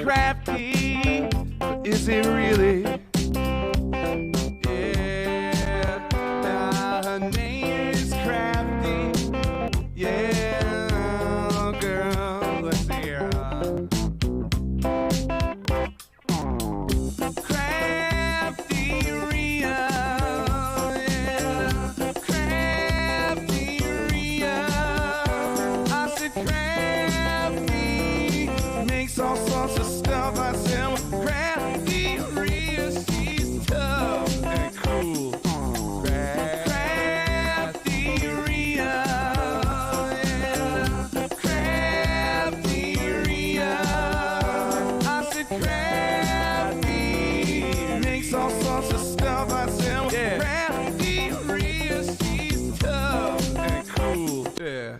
crafty, but is it really? Yeah, now her name is Crafty. Yeah, girl, let's see here. CraftyRia, yeah, CraftyRia. I said Crafty makes all sorts of stuff. I said CraftyRia, she's tough and cool. CraftyRia, yeah, CraftyRia. I said Crafty makes all sorts of stuff. I said, CraftyRia, she's tough and cool. Yeah.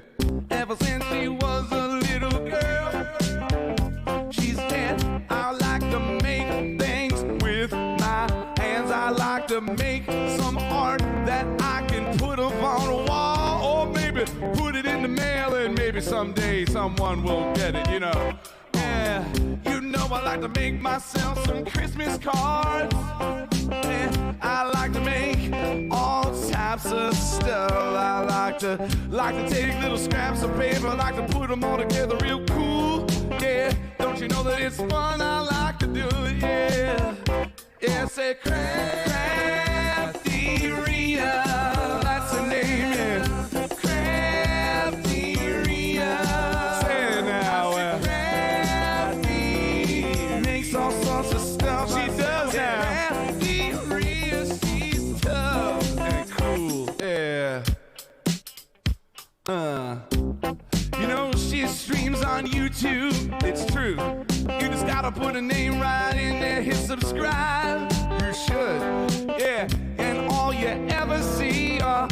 Ever since she was a little girl, she said, I like to make things with my hands. I like to make some art that I can put up on a wall, or maybe put it in the mail, and maybe someday someone will get it, you know. Yeah, you know I like to make myself some Christmas cards. Yeah, I like to make all types of stuff. I like to take little scraps of paper, I like to put them all together real cool. Yeah, don't you know that it's fun? I like to do it. Yeah, yeah, say CraftyRia, that's the name. Yeah, CraftyRia. Say it now. Makes all sorts of stuff. She does now. CraftyRia, she's tough and cool. Yeah. You know, she streams on YouTube. It's true. You just gotta put a name right in there, hit subscribe. You should. Yeah. And all you ever see are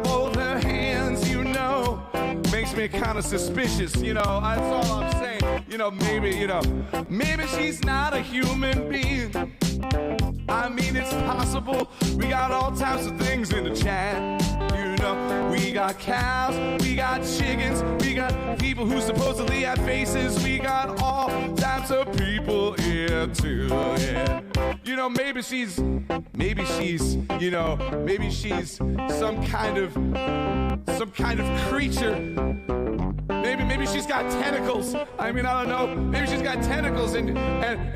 both her hands, you know. Makes me kind of suspicious, you know. That's all I'm saying. You know, maybe she's not a human being. I mean, it's possible. We got all types of things in the chat. You know, we got cows, we got chickens, we got people who supposedly have faces. We got all types of people here too. Yeah. You know, maybe she's, you know, maybe she's some kind of creature. Maybe she's got tentacles. I mean, I don't know. Maybe she's got tentacles and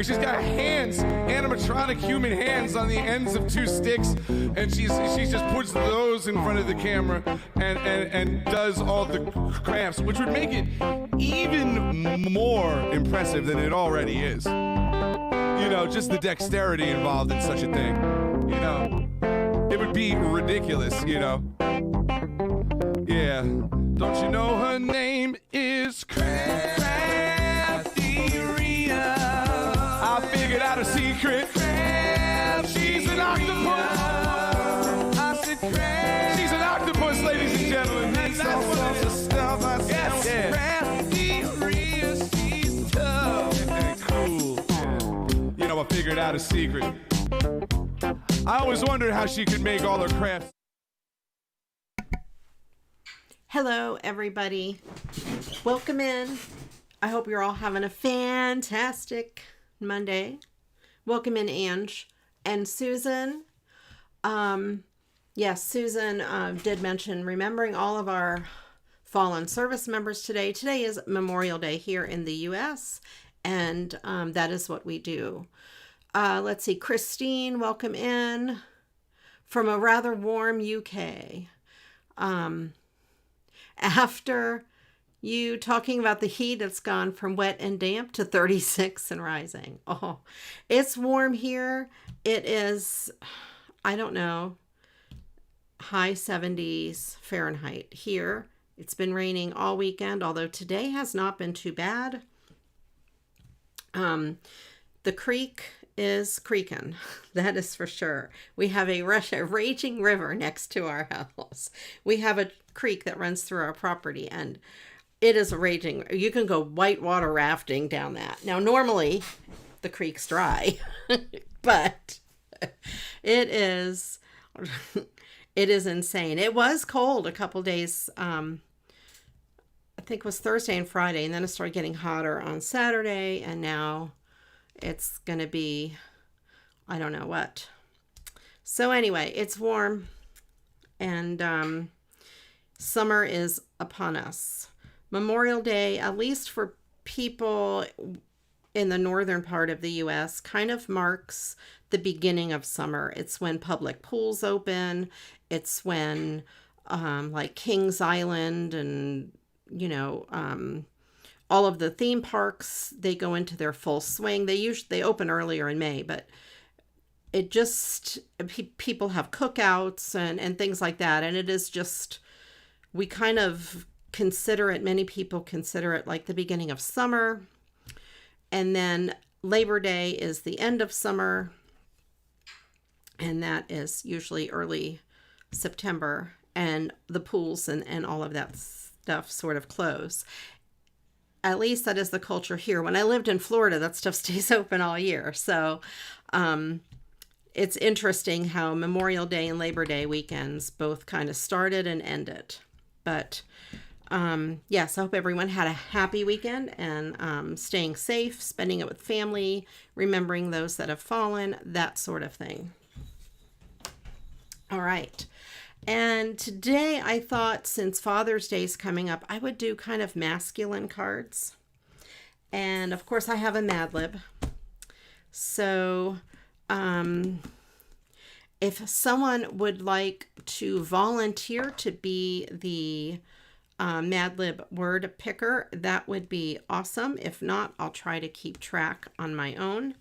she's got hands, animatronic human hands on the ends of two sticks, and she just puts those in front of the camera and does all the crafts, which would make it even more impressive than it already is. You know, just the dexterity involved in such a thing. You know, it would be ridiculous, you know. Yeah. Don't you know her name is CraftyRia? I figured out a secret. She's an octopus. I said she's an octopus, ladies and gentlemen. That's all sorts of stuff. I said, CraftyRia, she's tough and cool. You know, I figured out a secret. I always wondered how she could make all her crafts. Hello, everybody. Welcome in. I hope you're all having a fantastic Monday. Welcome in, Ange and Susan. Yes, Susan did mention remembering all of our fallen service members today. Today is Memorial Day here in the U.S., and that is what we do. Let's see. Christine, welcome in from a rather warm UK. After you talking about the heat, it's gone from wet and damp to 36 and rising. Oh, it's warm here. It is, I don't know, high 70s Fahrenheit here. It's been raining all weekend, although today has not been too bad. The creek is creaking. That is for sure. We have a raging river next to our house. We have a creek that runs through our property, and it is a raging. You can go whitewater rafting down that. Now, normally the creek's dry, but it is insane. It was cold a couple days. I think it was Thursday and Friday, and then it started getting hotter on Saturday, and now it's going to be, I don't know what. So anyway, it's warm, and summer is upon us. Memorial Day, at least for people in the northern part of the U.S., kind of marks the beginning of summer. It's when public pools open. It's when like Kings Island and, you know, all of the theme parks, they go into their full swing. They open earlier in May, but it just, people have cookouts and things like that. And it is just, we kind of consider it, many people consider it like the beginning of summer. And then Labor Day is the end of summer. And that is usually early September. And the pools and all of that stuff sort of close. At least that is the culture here. When I lived in Florida, that stuff stays open all year. So it's interesting how Memorial Day and Labor Day weekends both kind of started and ended. But yes, I hope everyone had a happy weekend and staying safe, spending it with family, remembering those that have fallen, that sort of thing. All right. And today I thought, since Father's Day is coming up, I would do kind of masculine cards. And of course I have a Mad Lib. So if someone would like to volunteer to be the Mad Lib word picker, that would be awesome. If not, I'll try to keep track on my own.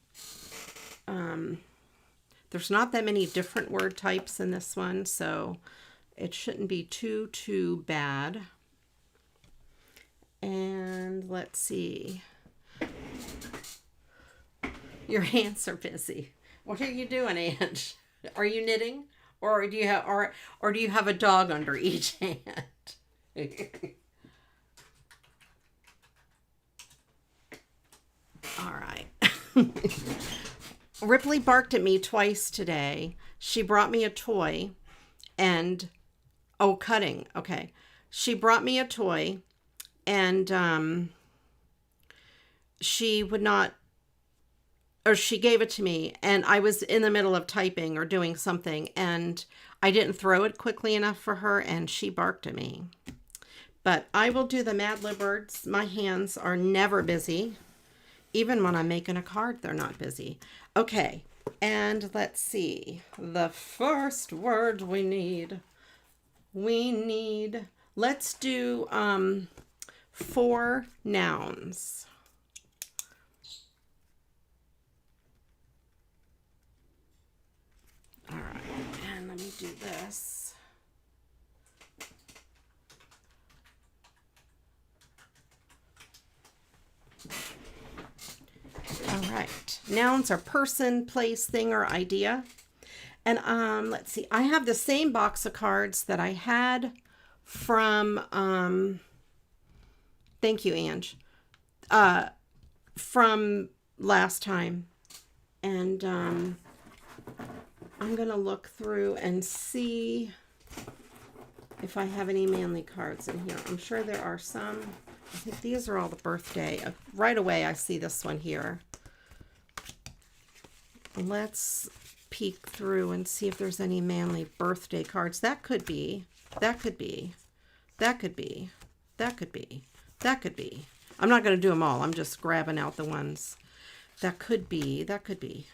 There's not that many different word types in this one, so it shouldn't be too bad. And let's see. Your hands are busy. What are you doing, Ange? Are you knitting, or do you have a dog under each hand? All right. Ripley barked at me twice today. She brought me a toy and, oh, cutting. Okay. She brought me a toy and she would not, or she gave it to me and I was in the middle of typing or doing something and I didn't throw it quickly enough for her and she barked at me. But I will do the Mad Lib words. My hands are never busy. Even when I'm making a card, they're not busy. Okay, and let's see. The first word we need, let's do 4 nouns. All right, and let me do this. All right. Nouns are person, place, thing, or idea. And let's see. I have the same box of cards that I had from thank you, Ange. From last time. And I'm going to look through and see if I have any manly cards in here. I'm sure there are some. I think these are all the birthday. Right away, I see this one here. Let's peek through and see if there's any manly birthday cards. That could be. That could be. That could be. That could be. That could be. I'm not going to do them all. I'm just grabbing out the ones. That could be. That could be.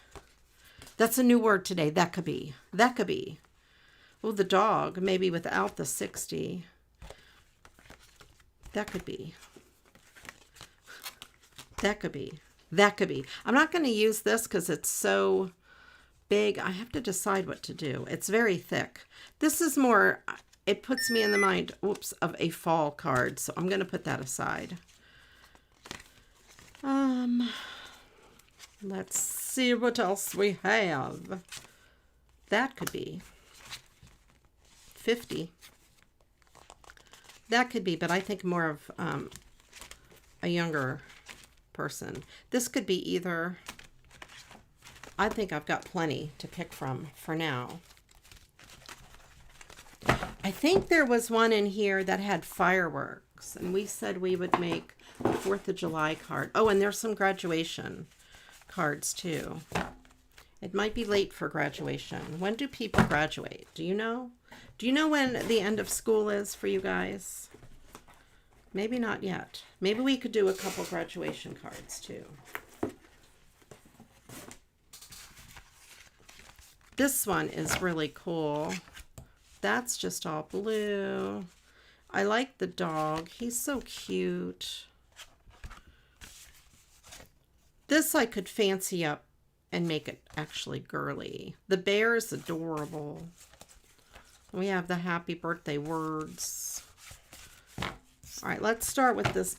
That's a new word today. That could be. That could be. Oh, the dog, maybe without the 60. That could be. That could be. That could be. I'm not going to use this because it's so big. I have to decide what to do. It's very thick. This is more, it puts me in the mind, oops, of a fall card. So I'm going to put that aside. Let's see what else we have. That could be 50. That could be, but I think more of a younger person. This could be either, I think I've got plenty to pick from for now. I think there was one in here that had fireworks, and we said we would make a 4th of July card. Oh, and there's some graduation cards too. It might be late for graduation. When do people graduate? Do you know? Do you know when the end of school is for you guys? Maybe not yet. Maybe we could do a couple graduation cards too. This one is really cool. That's just all blue. I like the dog. He's so cute. This I could fancy up and make it actually girly. The bear is adorable. We have the happy birthday words. All right, let's start with this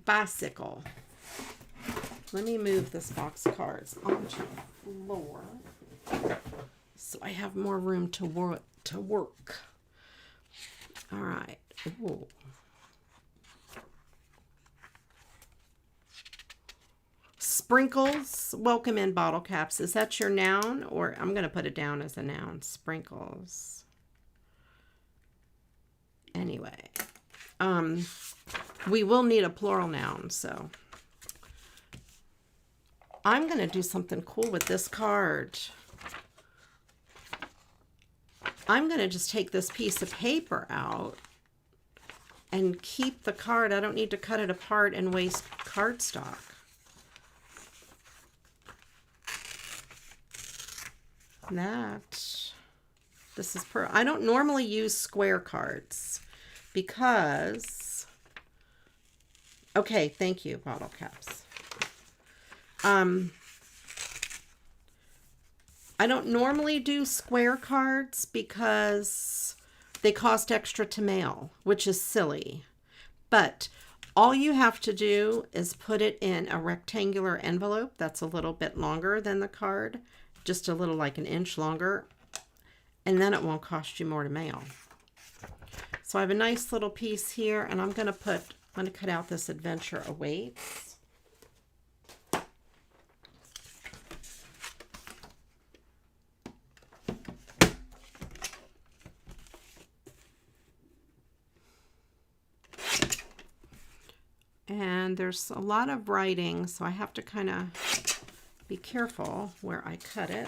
bicycle. Let me move this box of cards onto the floor so I have more room to work. All right. Ooh. Sprinkles, welcome in bottle caps. Is that your noun? Or I'm going to put it down as a noun. Sprinkles. Anyway. We will need a plural noun, so. I'm going to do something cool with this card. I'm going to just take this piece of paper out and keep the card. I don't need to cut it apart and waste cardstock. This is I don't normally use square cards because, okay, thank you, bottle caps. I don't normally do square cards because they cost extra to mail, which is silly. But all you have to do is put it in a rectangular envelope that's a little bit longer than the card, just a little, like an inch longer, and then it won't cost you more to mail. So I have a nice little piece here, and I'm going to cut out this adventure awaits. And there's a lot of writing, so I have to kind of be careful where I cut it.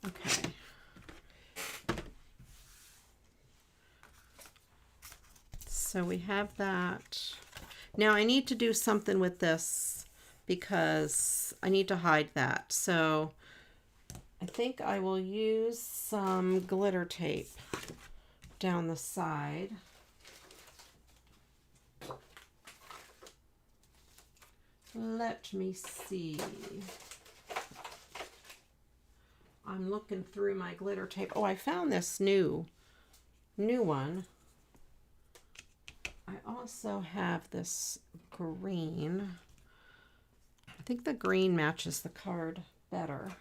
Okay. So we have that. Now I need to do something with this because I need to hide that. So I think I will use some glitter tape down the side. Let me see. I'm looking through my glitter tape. Oh, I found this new one. I also have this green. I think the green matches the card better.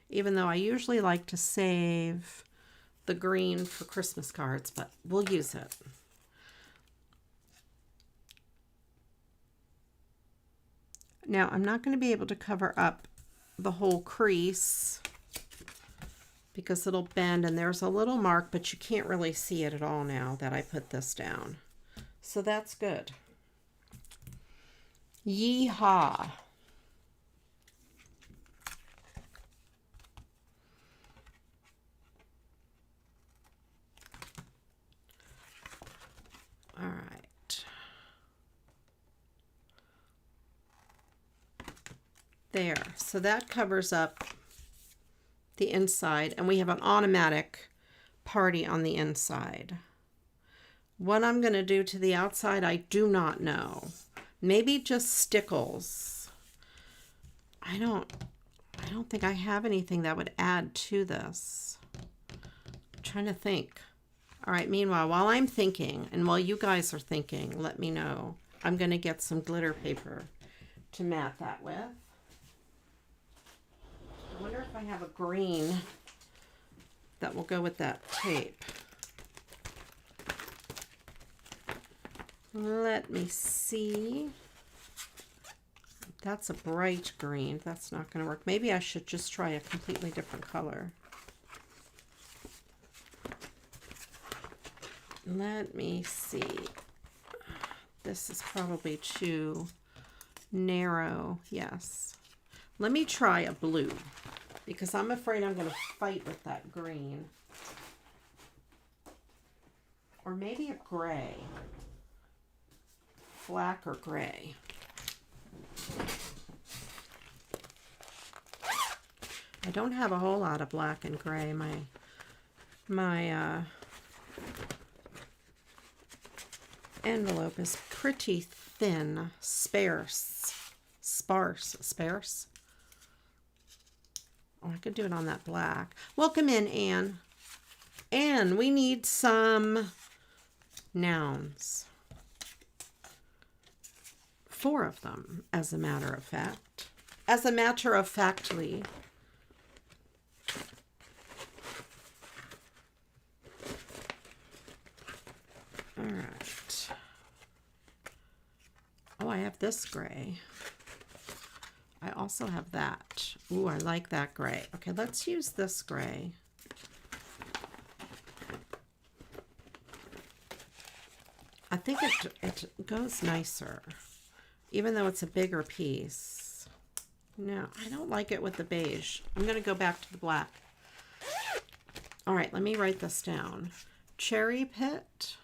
Even though I usually like to save the green for Christmas cards, but we'll use it. Now, I'm not going to be able to cover up the whole crease because it'll bend, and there's a little mark, but you can't really see it at all now that I put this down. So that's good. Yeehaw. All right. There. So that covers up the inside, and we have an automatic party on the inside. What I'm going to do to the outside, I do not know. Maybe just stickles. I don't think I have anything that would add to this. I'm trying to think. All right, meanwhile, while I'm thinking, and while you guys are thinking, let me know. I'm going to get some glitter paper to mat that with. I wonder if I have a green that will go with that tape. Let me see. That's a bright green. That's not going to work. Maybe I should just try a completely different color. Let me see. This is probably too narrow. Yes. Let me try a blue because I'm afraid I'm going to fight with that green. Or maybe a gray. Black or gray. I don't have a whole lot of black and gray. My envelope is pretty thin, sparse. Oh, I could do it on that black. Welcome in, Anne. Anne, we need some nouns. 4 of them, as a matter of fact. As a matter of factly. All right. Oh, I have this gray. I also have that. Ooh, I like that gray. Okay, let's use this gray. I think it goes nicer, even though it's a bigger piece. No, I don't like it with the beige. I'm going to go back to the black. All right, let me write this down. Cherry pit.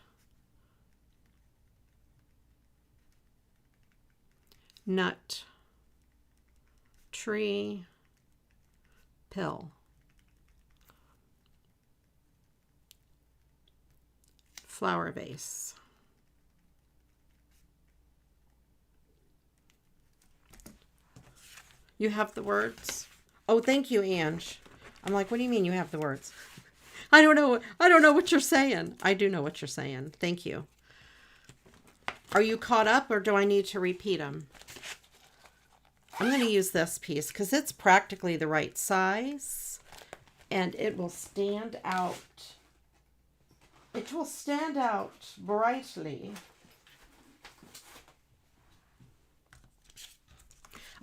Nut. Tree. Pill. Flower vase. You have the words? Oh, thank you, Ange. I'm like, what do you mean you have the words? I don't know what you're saying. I do know what you're saying. Thank you. Are you caught up or do I need to repeat them? I'm going to use this piece because it's practically the right size and it will stand out. It will stand out brightly.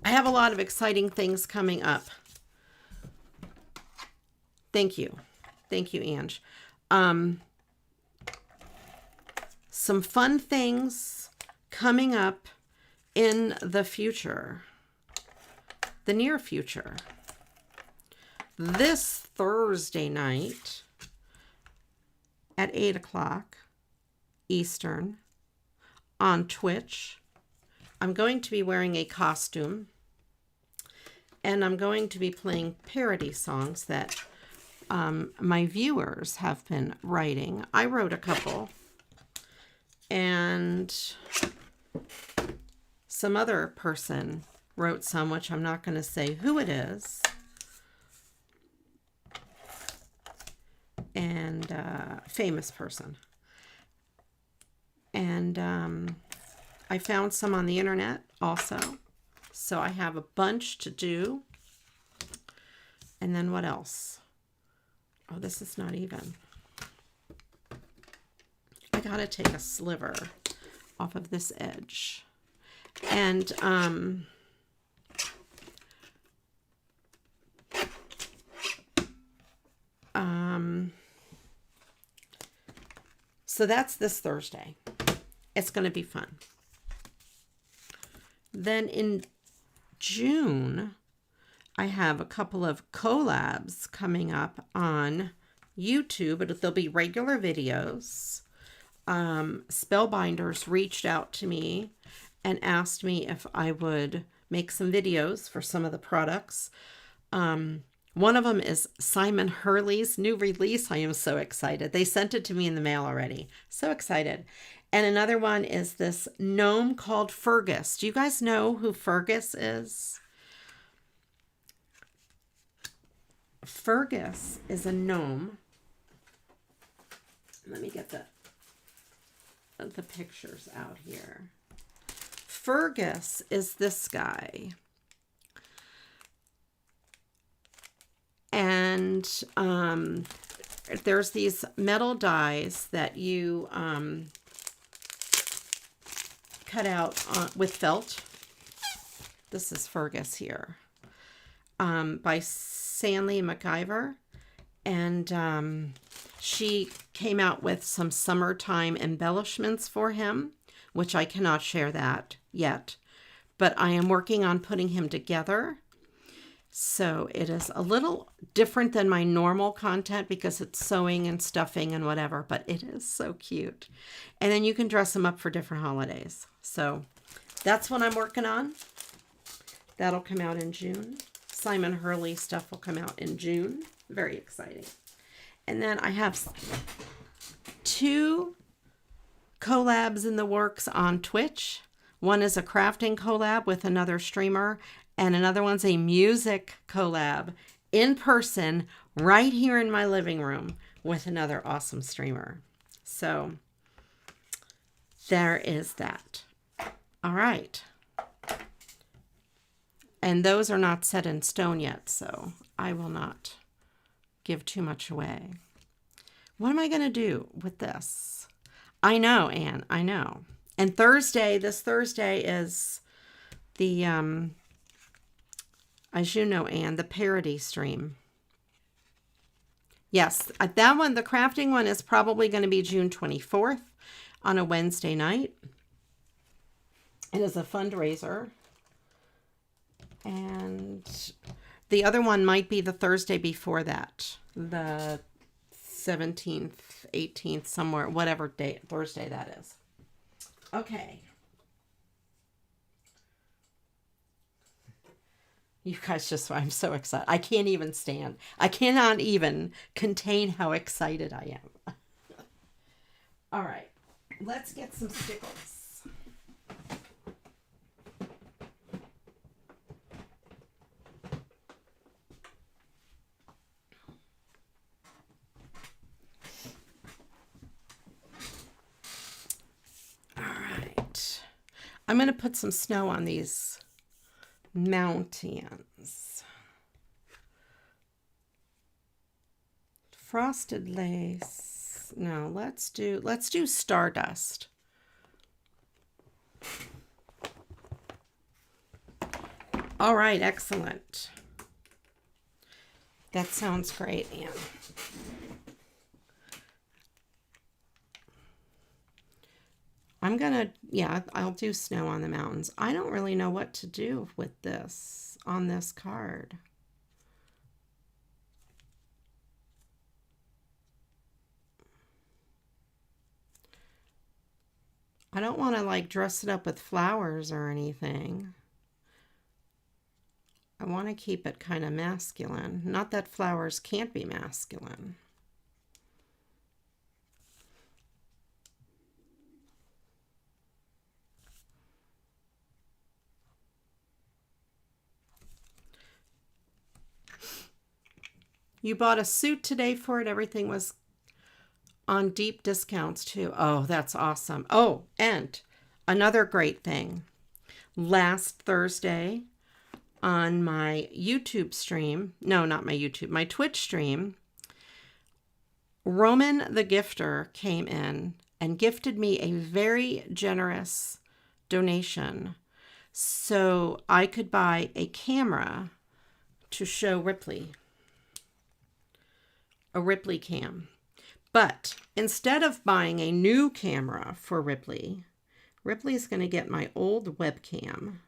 I have a lot of exciting things coming up. Thank you. Thank you, Ange. Some fun things coming up in the future. The near future. This Thursday night at 8 o'clock Eastern on Twitch, I'm going to be wearing a costume and I'm going to be playing parody songs that my viewers have been writing. I wrote a couple and some other person wrote some, which I'm not going to say who it is. And famous person. And I found some on the internet also. So I have a bunch to do. And then what else? Oh, this is not even. I gotta take a sliver off of this edge. And so that's this Thursday. It's going to be fun. Then in June, I have a couple of collabs coming up on YouTube, but they'll be regular videos. Spellbinders reached out to me and asked me if I would make some videos for some of the products. One of them is Simon Hurley's new release. I am so excited. They sent it to me in the mail already. So excited. And another one is this gnome called Fergus. Do you guys know who Fergus is? Fergus is a gnome. Let me get the pictures out here. Fergus is this guy. And there's these metal dies that you cut out with felt. This is Fergus here, by Sandy McIver. And she came out with some summertime embellishments for him, which I cannot share that yet. But I am working on putting him together. So it is a little different than my normal content because it's sewing and stuffing and whatever, but it is so cute. And then you can dress them up for different holidays. So that's what I'm working on. That'll come out in June. Simon Hurley stuff will come out in June. Very exciting. And then I have 2 collabs in the works on Twitch. One is a crafting collab with another streamer, and another one's a music collab in person right here in my living room with another awesome streamer. So there is that. All right. And those are not set in stone yet, so I will not give too much away. What am I going to do with this? I know, Anne, I know. And this Thursday is the, as you know, Anne, the parody stream. Yes, that one, the crafting one, is probably going to be June 24th on a Wednesday night. It is a fundraiser. And the other one might be the Thursday before that, the 17th, 18th, somewhere, whatever day, Thursday that is. Okay. You guys I'm so excited. I can't even stand. I cannot even contain how excited I am. All right. Let's get some stickles. I'm going to put some snow on these mountains. Frosted lace. No, let's do stardust. All right, excellent. That sounds great, Anne. I'll do snow on the mountains. I don't really know what to do with this on this card. I don't want to like dress it up with flowers or anything. I want to keep it kind of masculine. Not that flowers can't be masculine. You bought a suit today for it. Everything was on deep discounts too. Oh, that's awesome. Oh, and another great thing. Last Thursday on my YouTube stream, no, not my YouTube, my Twitch stream, Roman the Gifter came in and gifted me a very generous donation so I could buy a camera to show Ripley. A Ripley cam. But instead of buying a new camera for Ripley's going to get my old webcam.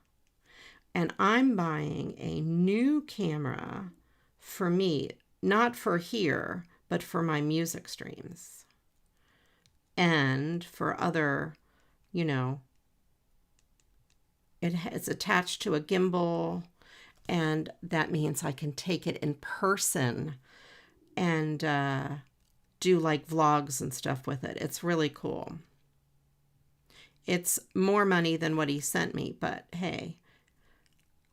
And I'm buying a new camera for me, not for here, but for my music streams. And for other, it's attached to a gimbal, and that means I can take it in person and do like vlogs and stuff with it. It's really cool. It's more money than what he sent me, but hey,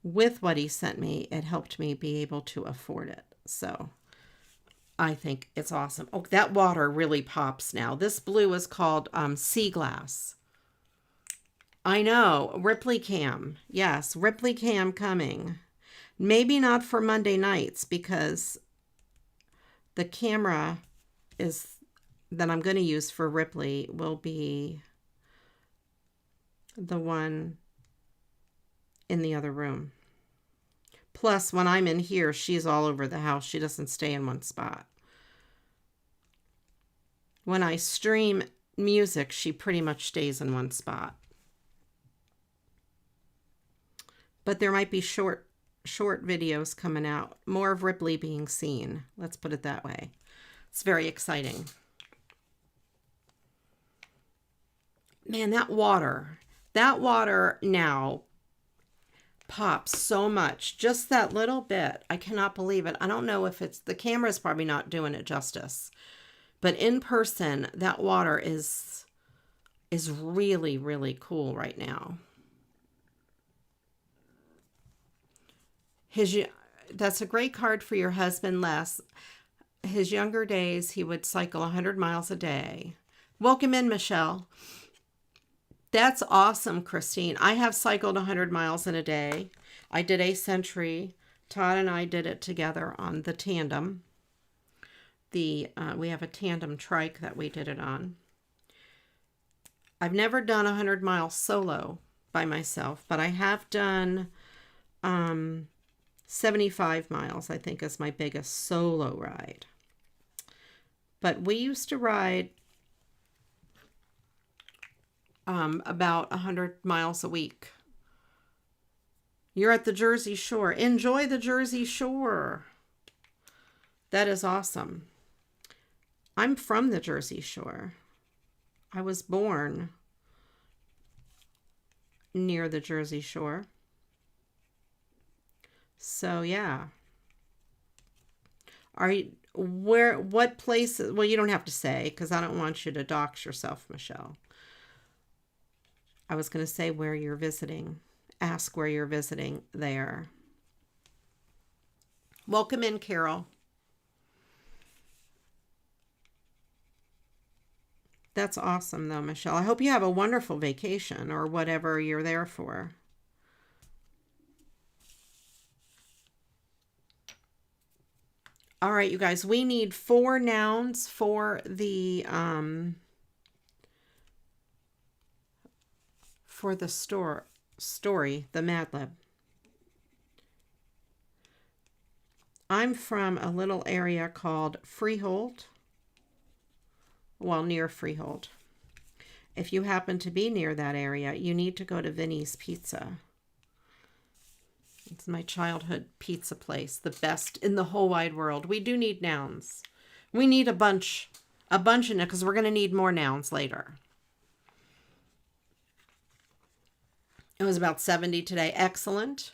with what he sent me, it helped me be able to afford it. So I think it's awesome. Oh, that water really pops now. This blue is called Sea Glass. I know, Ripley Cam. Yes, Ripley Cam coming. Maybe not for Monday nights because the camera that I'm going to use for Ripley will be the one in the other room. Plus, when I'm in here, she's all over the house. She doesn't stay in one spot. When I stream music, she pretty much stays in one spot. But there might be short videos coming out. More of Ripley being seen. Let's put it that way. It's very exciting. Man, that water now pops so much. Just that little bit. I cannot believe it. I don't know if it's, the camera's probably not doing it justice. But in person, that water is really, really cool right now. That's a great card for your husband, Les. His younger days, he would cycle 100 miles a day. Welcome in, Michelle. That's awesome, Christine. I have cycled 100 miles in a day. I did a century. Todd and I did it together on the tandem. We have a tandem trike that we did it on. I've never done 100 miles solo by myself, but I have done 75 miles, I think, is my biggest solo ride. But we used to ride about 100 miles a week. You're at the Jersey Shore. Enjoy the Jersey Shore. That is awesome. I'm from the Jersey Shore. I was born near the Jersey Shore. So yeah. What places? Well, you don't have to say, because I don't want you to dox yourself, Michelle. I was going to say where you're visiting. Ask where you're visiting there. Welcome in, Carol. That's awesome, though, Michelle. I hope you have a wonderful vacation or whatever you're there for. All right, you guys, we need 4 nouns for the story, the Mad Lib. I'm from a little area called Freehold. Well, near Freehold. If you happen to be near that area, you need to go to Vinny's Pizza. It's my childhood pizza place, the best in the whole wide world. We do need nouns. We need a bunch in it, because we're going to need more nouns later. It was about 70 today. Excellent.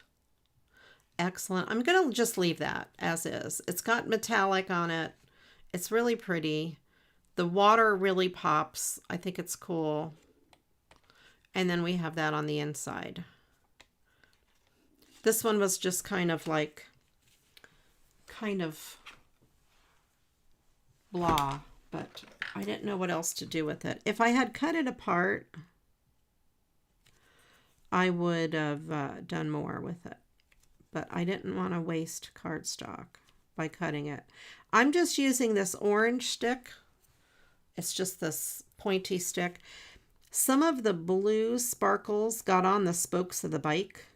Excellent. I'm going to just leave that as is. It's got metallic on it. It's really pretty. The water really pops. I think it's cool. And then we have that on the inside. This one was just kind of blah, but I didn't know what else to do with it. If I had cut it apart, I would have done more with it. But I didn't want to waste cardstock by cutting it. I'm just using this orange stick. It's just this pointy stick. Some of the blue sparkles got on the spokes of the bike.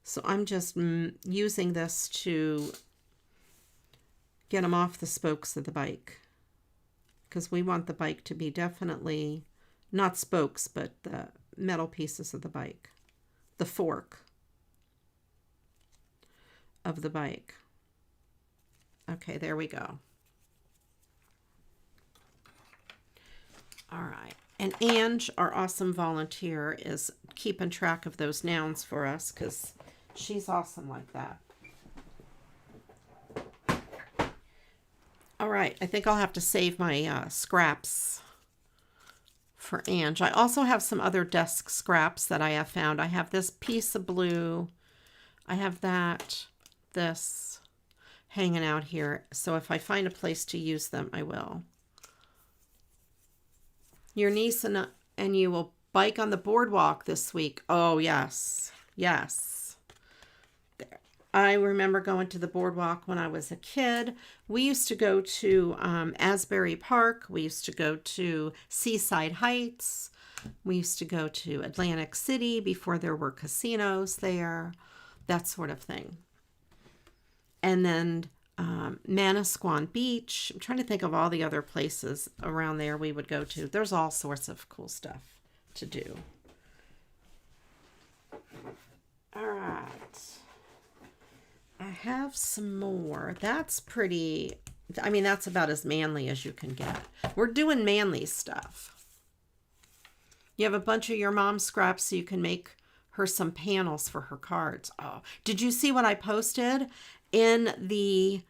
So I'm just using this to get them off the spokes of the bike. Because we want the bike to be definitely, not spokes, but the metal pieces of the bike. The fork of the bike. Okay, there we go. All right. And Ange, our awesome volunteer, is keeping track of those nouns for us, because she's awesome like that. All right. I think I'll have to save my scraps for Ange. I also have some other desk scraps that I have found. I have this piece of blue. I have this hanging out here. So if I find a place to use them, I will. Your niece and you will bike on the boardwalk this week. Oh, yes. Yes. There. I remember going to the boardwalk when I was a kid. We used to go to Asbury Park. We used to go to Seaside Heights. We used to go to Atlantic City before there were casinos there, that sort of thing. And then Manasquan Beach. I'm trying to think of all the other places around there we would go to. There's all sorts of cool stuff to do. All right. I have some more. That's pretty, I mean, that's about as manly as you can get. We're doing manly stuff. You have a bunch of your mom's scraps so you can make her some panels for her cards. Oh, did you see what I posted in the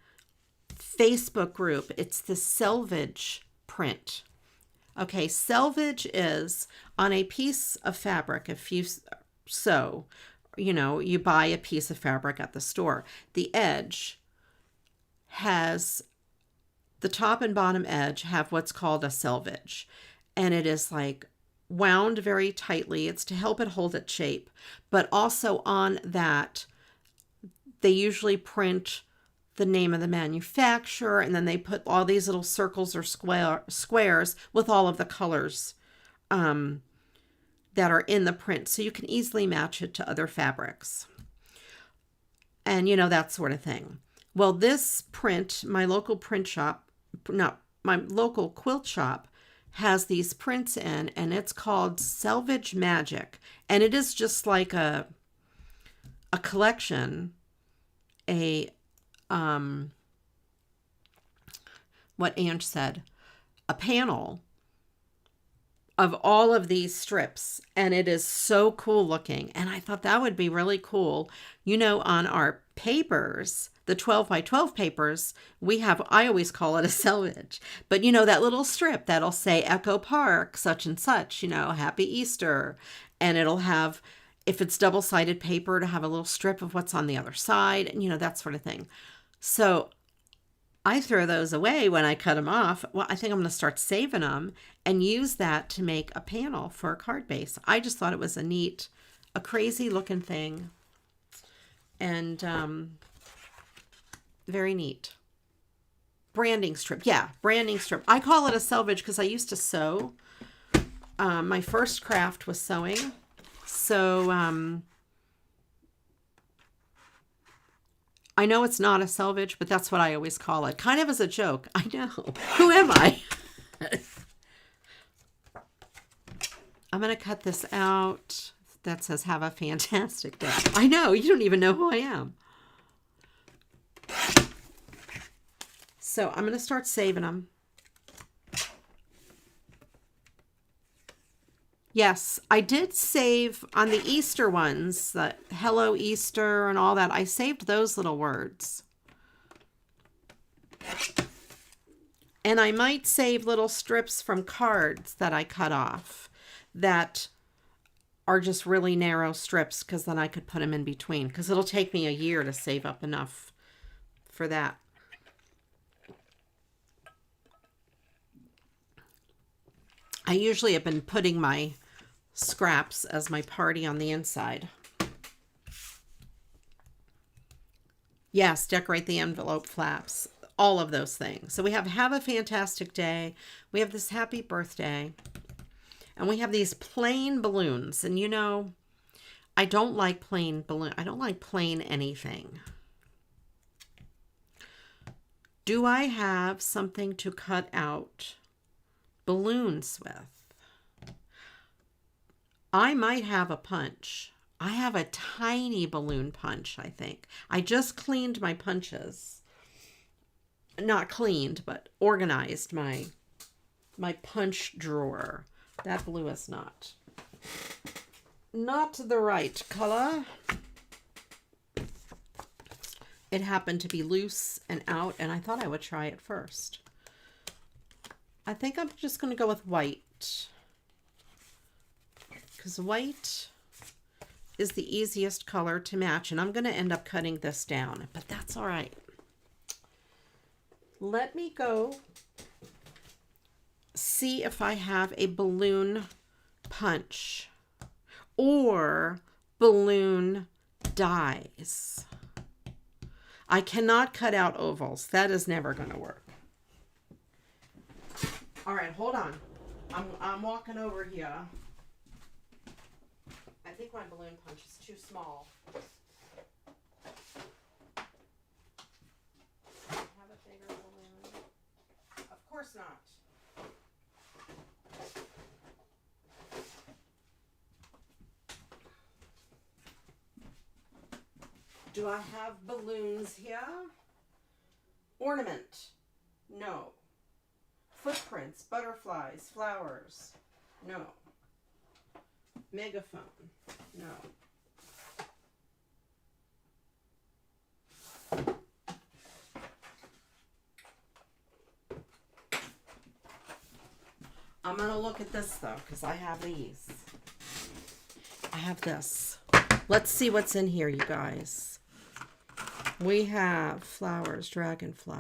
Facebook group? It's the selvage print. Okay, selvage is on a piece of fabric. If you sew, you know, you buy a piece of fabric at the store. The edge has, the top and bottom edge have what's called a selvage. And it is like wound very tightly. It's to help it hold its shape. But also on that, they usually print the name of the manufacturer, and then they put all these little circles or squares with all of the colors that are in the print, so you can easily match it to other fabrics. And, you know, that sort of thing. Well, this print, my local print shop, my local quilt shop has these prints in, and it's called Selvage Magic. And it is just like a collection, what Ange said, a panel of all of these strips, and it is so cool looking. And I thought that would be really cool. You know, on our papers, the 12 by 12 papers, we have, I always call it a selvage, but you know, that little strip that'll say Echo Park, such and such, you know, Happy Easter. And it'll have, if it's double-sided paper, to have a little strip of what's on the other side, and you know, that sort of thing. So I throw those away when I cut them off. Well, I think I'm going to start saving them and use that to make a panel for a card base. I just thought it was a crazy looking thing, and very neat. Branding strip. Yeah, branding strip. I call it a selvage because I used to sew. My first craft was sewing. So I know it's not a selvage, but that's what I always call it. Kind of as a joke. I know. Who am I? I'm going to cut this out. That says, have a fantastic day. I know. You don't even know who I am. So I'm going to start saving them. Yes, I did save on the Easter ones, the Hello Easter and all that. I saved those little words. And I might save little strips from cards that I cut off that are just really narrow strips, because then I could put them in between, because it'll take me a year to save up enough for that. I usually have been putting my scraps as my party on the inside. Yes, decorate the envelope flaps. All of those things. So we have a fantastic day. We have this happy birthday. And we have these plain balloons. And you know, I don't like plain balloon. I don't like plain anything. Do I have something to cut out balloons with? I might have a punch. I have a tiny balloon punch, I think. I just cleaned my punches. Not cleaned, but organized my punch drawer. That blue is not the right color. It happened to be loose and out, and I thought I would try it first. I think I'm just going to go with white, because white is the easiest color to match, and I'm going to end up cutting this down, but that's all right. Let me go see if I have a balloon punch or balloon dies. I cannot cut out ovals. That is never going to work. All right, hold on. I'm walking over here. think my balloon punch is too small. Have a bigger balloon? Of course not. Do I have balloons here? Ornament? No. Footprints, butterflies, flowers? No. Megaphone? No. I'm going to look at this though, because I have these. I have this. Let's see what's in here, you guys. We have flowers, dragonfly.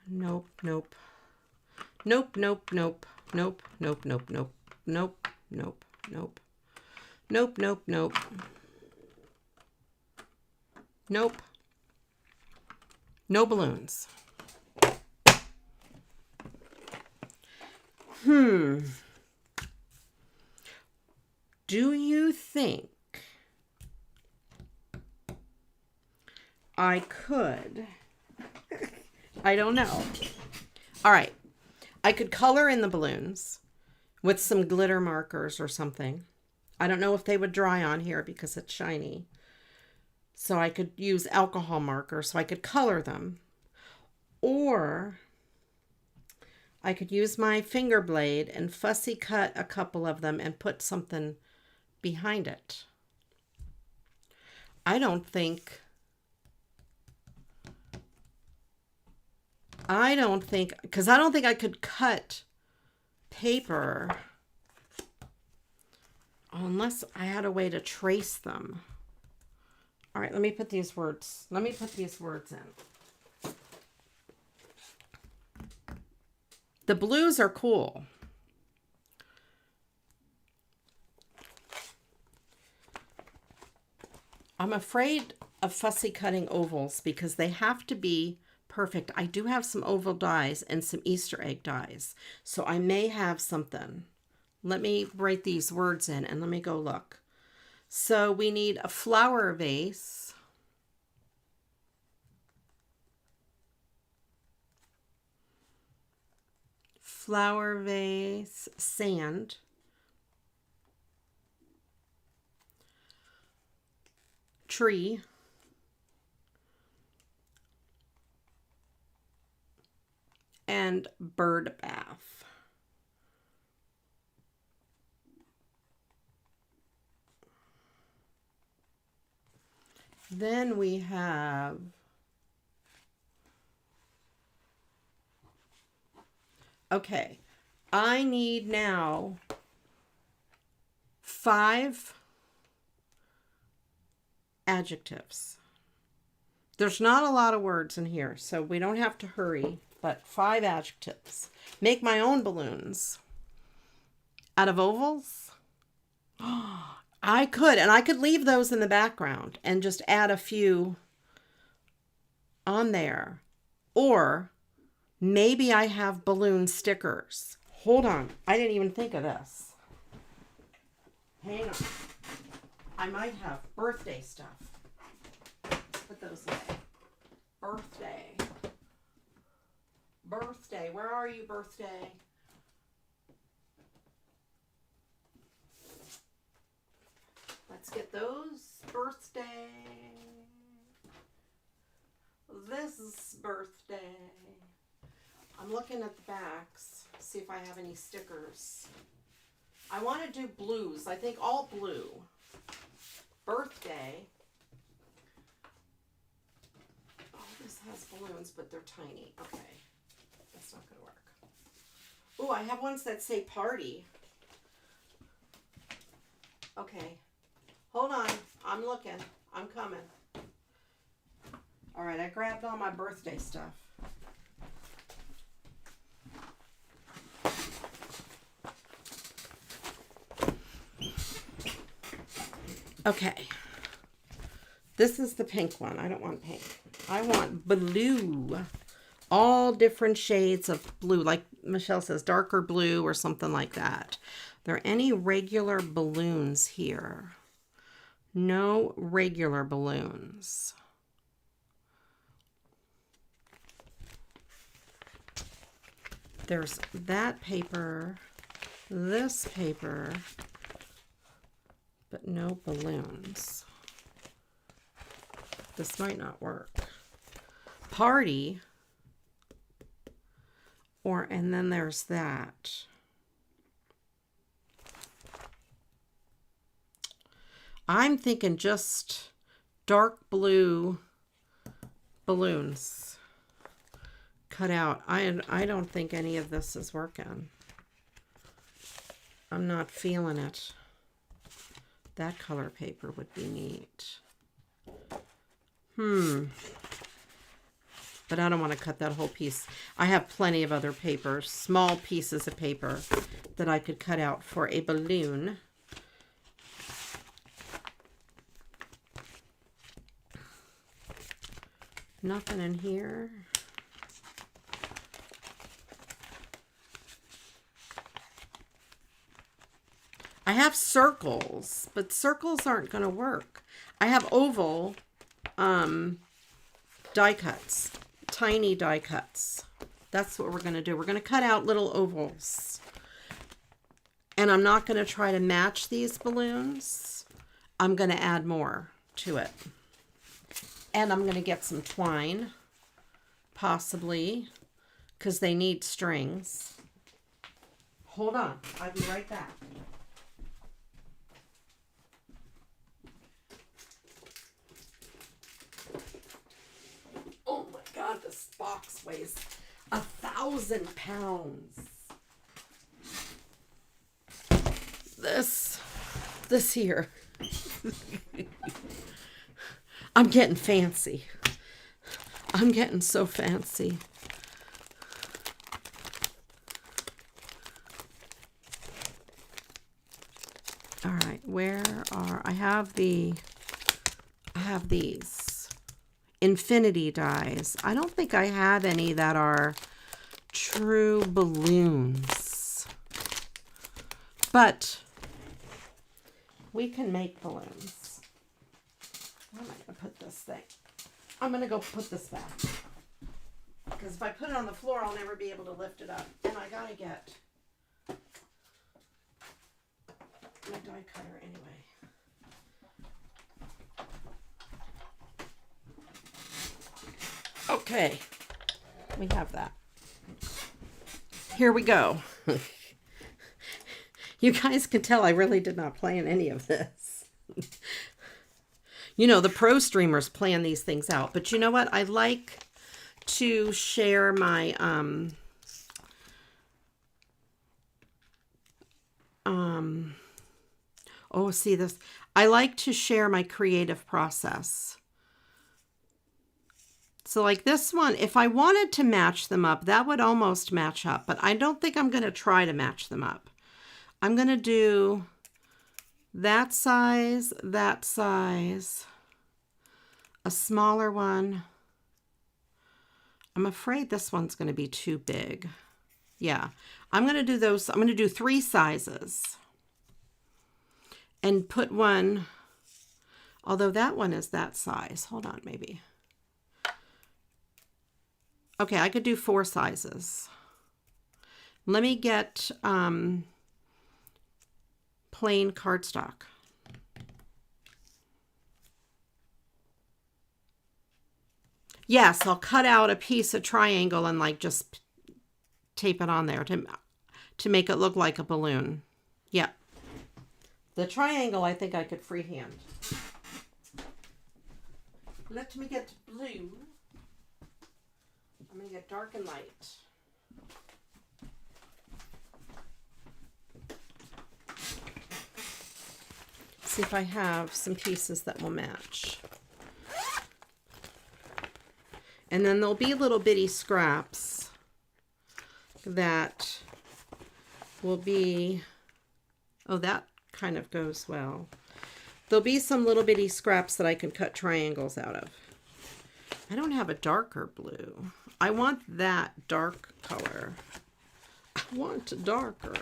Nope, nope. Nope, nope, nope. Nope, nope, nope, nope. Nope, nope, nope. Nope, nope, nope. Nope. No balloons. Do you think I could? I don't know. All right. I could color in the balloons with some glitter markers or something. I don't know if they would dry on here because it's shiny. So I could use alcohol markers so I could color them. Or I could use my finger blade and fussy cut a couple of them and put something behind it. I don't think, because I don't think I could cut paper unless I had a way to trace them. All right, let me put these words in. The blues are cool. I'm afraid of fussy cutting ovals because they have to be perfect. I do have some oval dies and some Easter egg dies, so I may have something. Let me write these words in and let me go look. So we need a flower vase. Flower vase, sand. Tree. And bird bath. Then we have okay, I need now 5 adjectives. There's not a lot of words in here, so we don't have to hurry, but 5 adjectives. Make my own balloons out of ovals. I could, and I could leave those in the background and just add a few on there. Or maybe I have balloon stickers. Hold on. I didn't even think of this. Hang on. I might have birthday stuff. Put those away. Birthday. Birthday. Where are you, birthday? Let's get those. Birthday. This is birthday. I'm looking at the backs, see if I have any stickers. I want to do blues. I think all blue. Birthday. Oh, this has balloons, but they're tiny. Okay. That's not going to work. Oh, I have ones that say party. Okay. Hold on. I'm looking. I'm coming. All right, I grabbed all my birthday stuff. Okay. This is the pink one. I don't want pink. I want blue. all different shades of blue, like Michelle says, darker blue or something like that. Are there any regular balloons here? No regular balloons. There's that paper, this paper, but no balloons. This might not work. Party, and then there's that. I'm thinking just dark blue balloons cut out. I don't think any of this is working. I'm not feeling it. That color paper would be neat. But I don't want to cut that whole piece. I have plenty of other papers, small pieces of paper that I could cut out for a balloon. Nothing in here. I have circles, but circles aren't going to work. I have oval die cuts, tiny die cuts. That's what we're going to do. We're going to cut out little ovals. And I'm not going to try to match these balloons. I'm going to add more to it. And I'm going to get some twine, possibly, because they need strings. Hold on. I'll be right back. Oh my God, this box weighs 1,000 pounds. This here. I'm getting fancy. I'm getting so fancy. All right, where are, I have these infinity dies. I don't think I have any that are true balloons, but we can make balloons. Where am I going to put this thing? I'm going to go put this back, because if I put it on the floor, I'll never be able to lift it up. And I got to get my die cutter anyway. Okay, we have that. Here we go. You guys can tell I really did not plan any of this. You know, the pro streamers plan these things out. But you know what? I like to share my oh, see this. I like to share my creative process. So like this one, if I wanted to match them up, that would almost match up, but I don't think I'm going to try to match them up. I'm going to do that size, a smaller one. I'm afraid this one's going to be too big. Yeah, I'm going to do those. I'm going to do 3 sizes and put one, although that one is that size. Hold on, maybe. Okay, I could do 4 sizes. Let me get plain cardstock. Yes, I'll cut out a piece of triangle and like just tape it on there to make it look like a balloon. Yep. The triangle I think I could freehand. Let me get blue. I'm going to get dark and light. See if I have some pieces that will match. And then there'll be little bitty scraps that will be, oh, that kind of goes well. There'll be some little bitty scraps that I can cut triangles out of. I don't have a darker blue. I want that dark color. I want darker.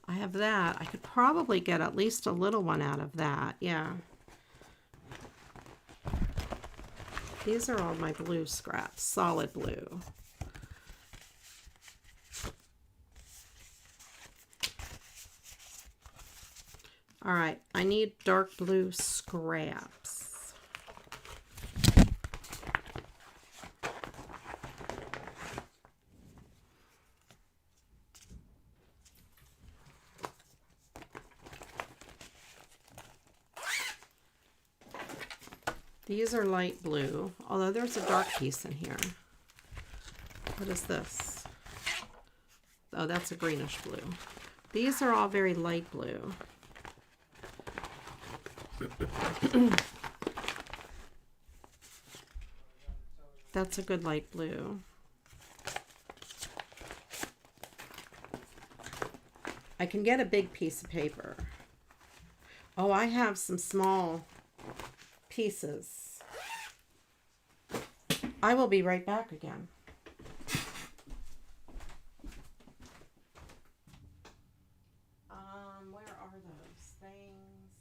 I have that. I could probably get at least a little one out of that. Yeah. These are all my blue scraps, solid blue. All right, I need dark blue scraps. These are light blue, although there's a dark piece in here. What is this? Oh, that's a greenish blue. These are all very light blue. That's a good light blue. I can get a big piece of paper. Oh, I have some small pieces. I will be right back again. Where are those things?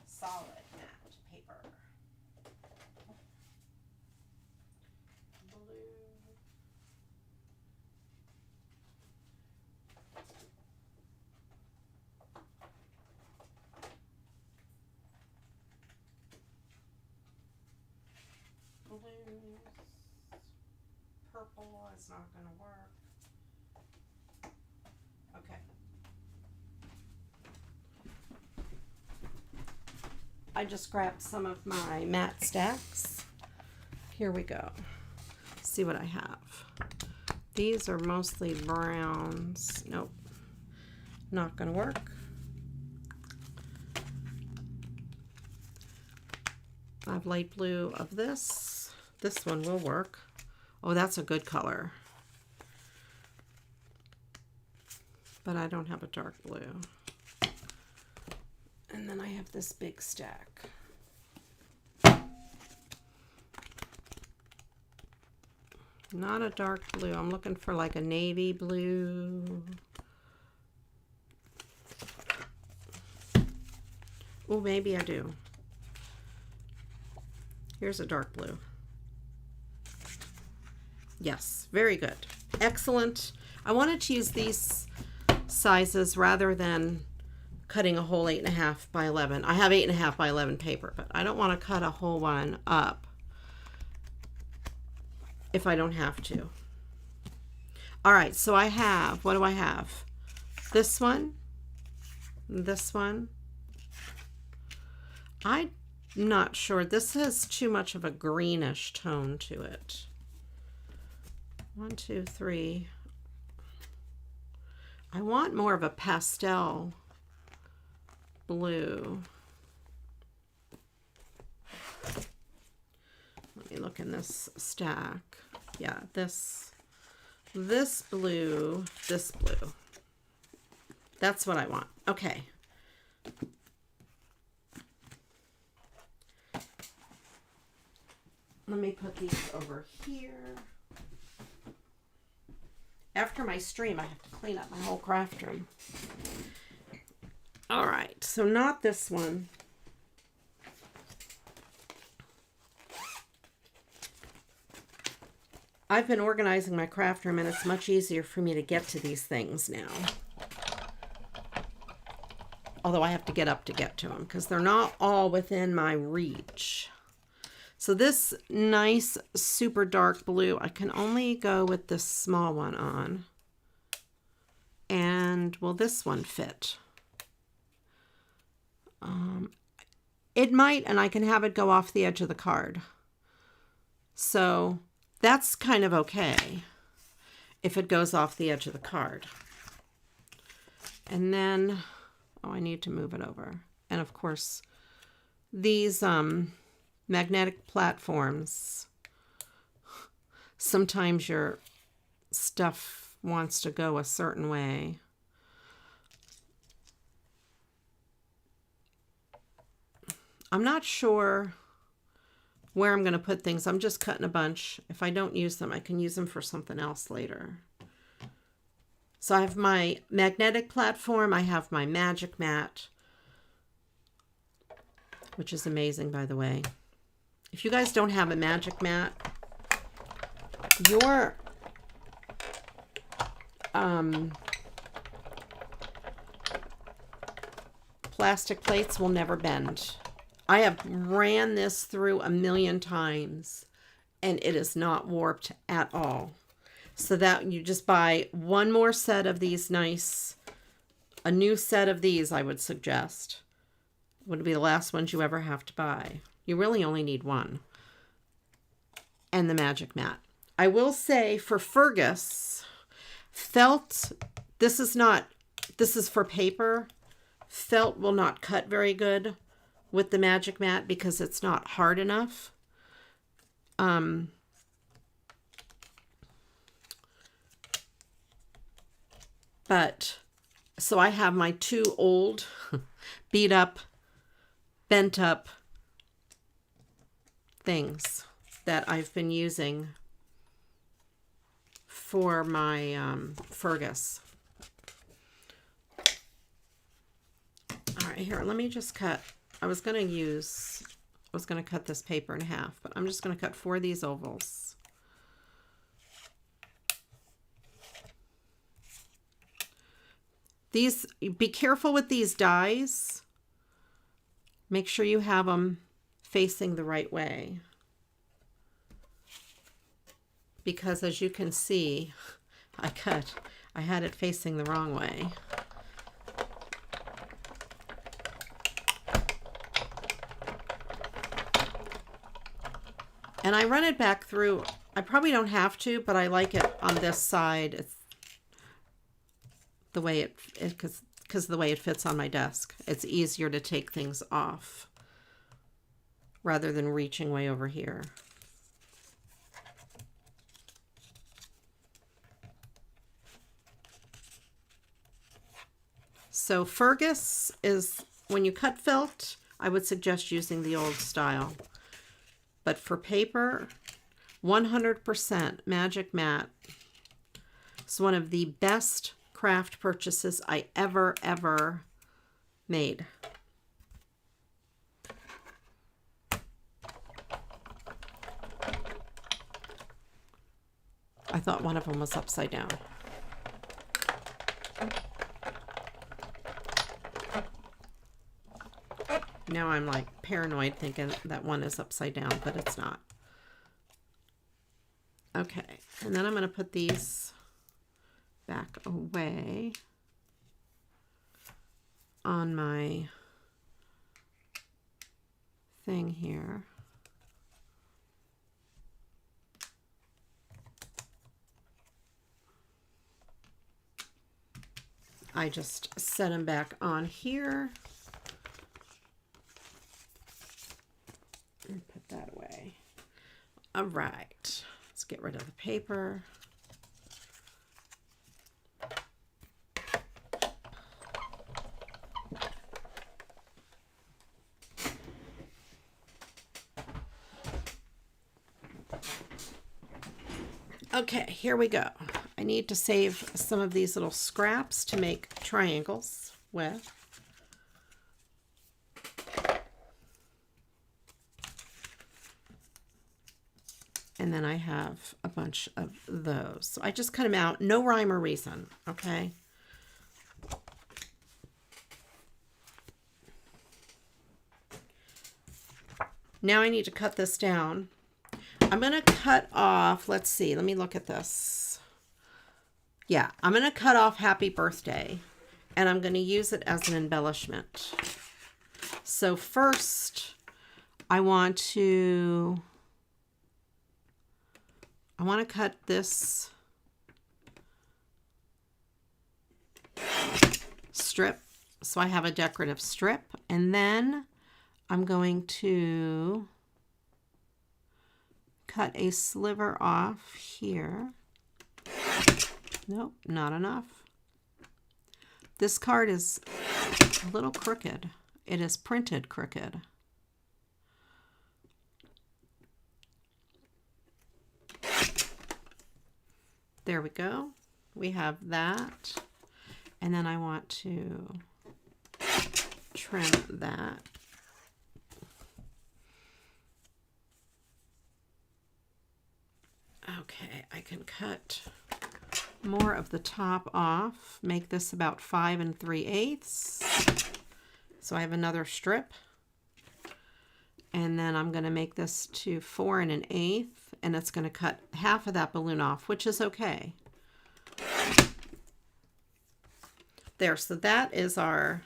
Solid matte paper. Blue. Blues. Purple is not going to work. Okay. I just grabbed some of my matte stacks. Here we go. See what I have. These are mostly browns. Nope. Not going to work. I have light blue of this. This one will work. Oh, that's a good color. But I don't have a dark blue. And then I have this big stack. Not a dark blue. I'm looking for like a navy blue. Oh, maybe I do. Here's a dark blue. Yes, very good. Excellent. I wanted to use these sizes rather than cutting a whole 8.5 by 11. I have 8.5 by 11 paper, but I don't want to cut a whole one up if I don't have to. All right, so I have, what do I have? This one, this one. I'm not sure. This has too much of a greenish tone to it. 1, 2, 3. I want more of a pastel blue. Let me look in this stack. Yeah, this blue, this blue. That's what I want. Okay. Let me put these over here. After my stream, I have to clean up my whole craft room. All right, so not this one. I've been organizing my craft room, and it's much easier for me to get to these things now. Although I have to get up to get to them because they're not all within my reach. So this nice super dark blue, I can only go with this small one on. And will this one fit? It might, and I can have it go off the edge of the card. So that's kind of okay if it goes off the edge of the card. And then, oh, I need to move it over. And of course, these magnetic platforms, sometimes your stuff wants to go a certain way. I'm not sure where I'm going to put things. I'm just cutting a bunch. If I don't use them, I can use them for something else later. So I have my magnetic platform. I have my magic mat, which is amazing, by the way. If you guys don't have a magic mat, your plastic plates will never bend. I have ran this through a million times and it is not warped at all. So that you just buy one more set of these a new set of these, I would suggest. Would be the last ones you ever have to buy. You really only need one. And the magic mat. I will say for Fergus, felt, this is for paper. Felt will not cut very good with the magic mat because it's not hard enough. But so I have my two old beat up, bent up things that I've been using for my Fergus. All right, here, let me just cut. I was going to cut this paper in half, but I'm just going to cut 4 of these ovals. These, be careful with these dies. Make sure you have them facing the right way. Because as you can see, I had it facing the wrong way. And I run it back through. I probably don't have to, but I like it on this side. It's the way because of the way it fits on my desk. It's easier to take things off rather than reaching way over here. So Fergus is, when you cut felt, I would suggest using the old style. But for paper, 100% Magic Mat is one of the best craft purchases I ever made. I thought one of them was upside down. Now I'm like paranoid thinking that one is upside down, but it's not. Okay, and then I'm going to put these back away on my thing here. I just set them back on here and put that away. All right, let's get rid of the paper. Okay, here we go. I need to save some of these little scraps to make triangles with. And then I have a bunch of those. So I just cut them out, no rhyme or reason, okay? Now I need to cut this down. I'm going to cut off, let's see, let me look at this. Yeah, I'm going to cut off Happy Birthday, and I'm going to use it as an embellishment. So first, I want to cut this strip, so I have a decorative strip, and then I'm going to cut a sliver off here. Nope, not enough. This card is a little crooked. It is printed crooked. There we go. We have that. And then I want to trim that. Okay, I can cut more of the top off, make this about 5 3/8. So I have another strip. And then I'm going to make this to 4 1/8, and it's going to cut half of that balloon off, which is okay. There, so that is our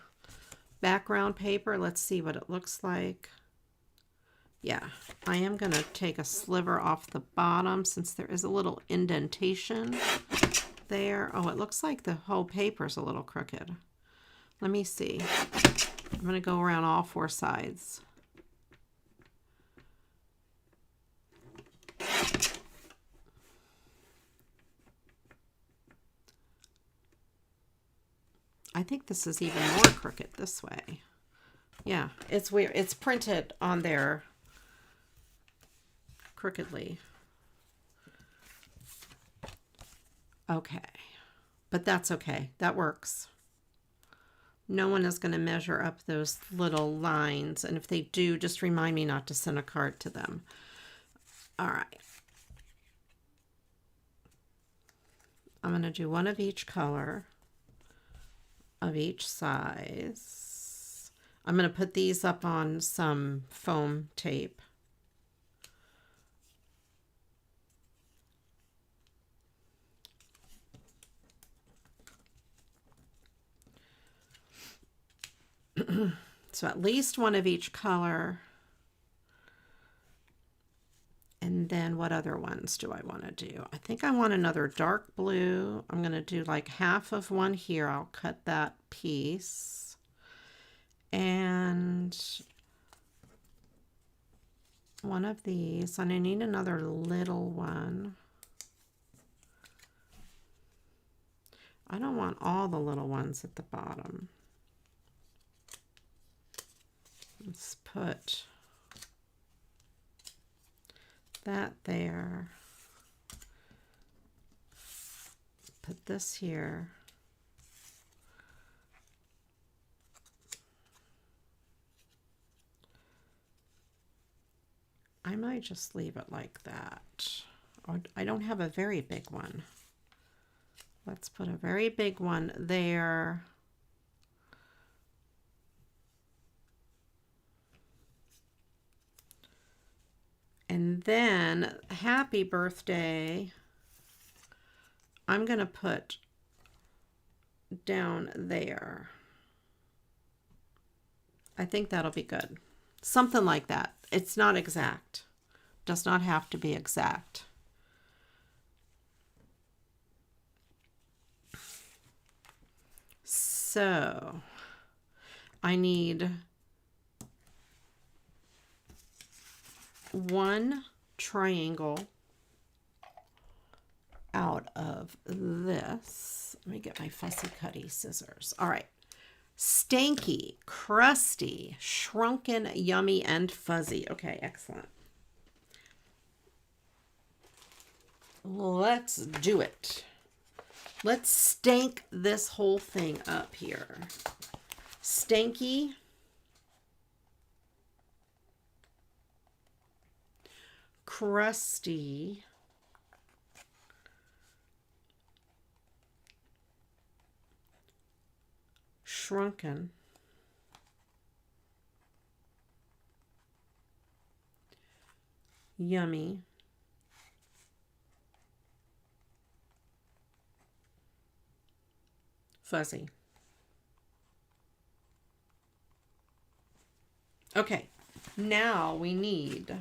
background paper. Let's see what it looks like. Yeah, I am going to take a sliver off the bottom since there is a little indentation there. Oh, it looks like the whole paper is a little crooked. Let me see. I'm going to go around all 4 sides. I think this is even more crooked this way. Yeah, it's weird. It's printed on there crookedly. Okay, but that's okay. That works. No one is going to measure up those little lines, and if they do, just remind me not to send a card to them. All right. I'm going to do one of each color, of each size. I'm going to put these up on some foam tape. So at least one of each color. And then what other ones do I want to do? I think I want another dark blue. I'm going to do like half of one here. I'll cut that piece. And one of these. And I need another little one. I don't want all the little ones at the bottom. Let's put that there. Put this here. I might just leave it like that. Or I don't have a very big one. Let's put a very big one there. And then happy birthday, I'm going to put down there. I think that'll be good. Something like that. It's not exact. Does not have to be exact. So I need one triangle out of this. Let me get my fussy cutty scissors. All right. Stanky, crusty, shrunken, yummy, and fuzzy. Okay, excellent. Let's do it. Let's stank this whole thing up here. Stanky. Crusty. Shrunken. Yummy. Fuzzy. Okay, now we need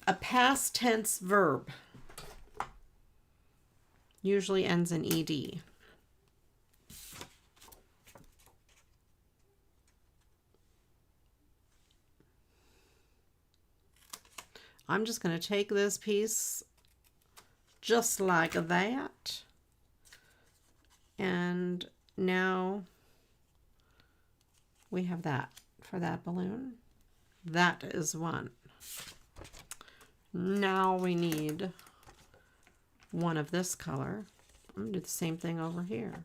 a past tense verb. Usually ends in ed. I'm just going to take this piece just like that. And now we have that for that balloon. That is one. Now we need one of this color. I'm going to do the same thing over here.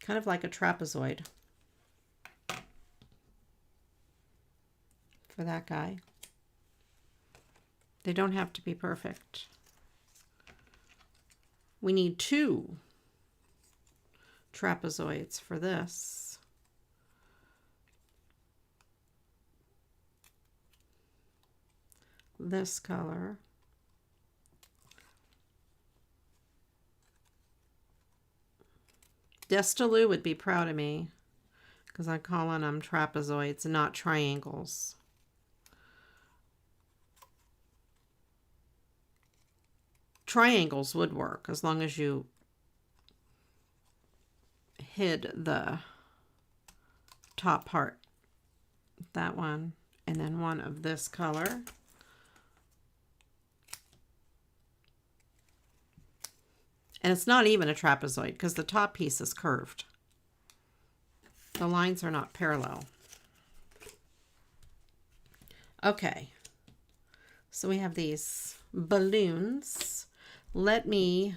Kind of like a trapezoid for that guy. They don't have to be perfect. We need 2 trapezoids for this. This color. Destaloo would be proud of me because I'm calling them trapezoids, not triangles. Triangles would work as long as you hid the top part. That one, and then one of this color. And it's not even a trapezoid because the top piece is curved. The lines are not parallel. Okay, so we have these balloons. Let me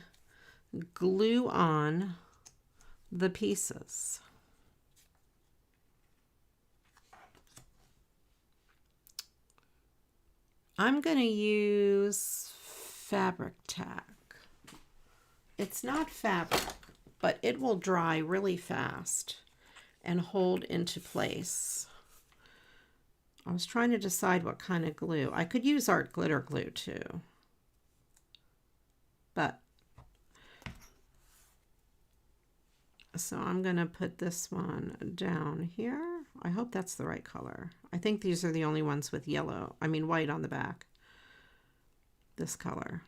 glue on the pieces. I'm going to use fabric tack. It's not fabric, but it will dry really fast and hold into place. I was trying to decide what kind of glue. I could use art glitter glue too. But, so I'm going to put this one down here. I hope that's the right color. I think these are the only ones with white on the back. This color.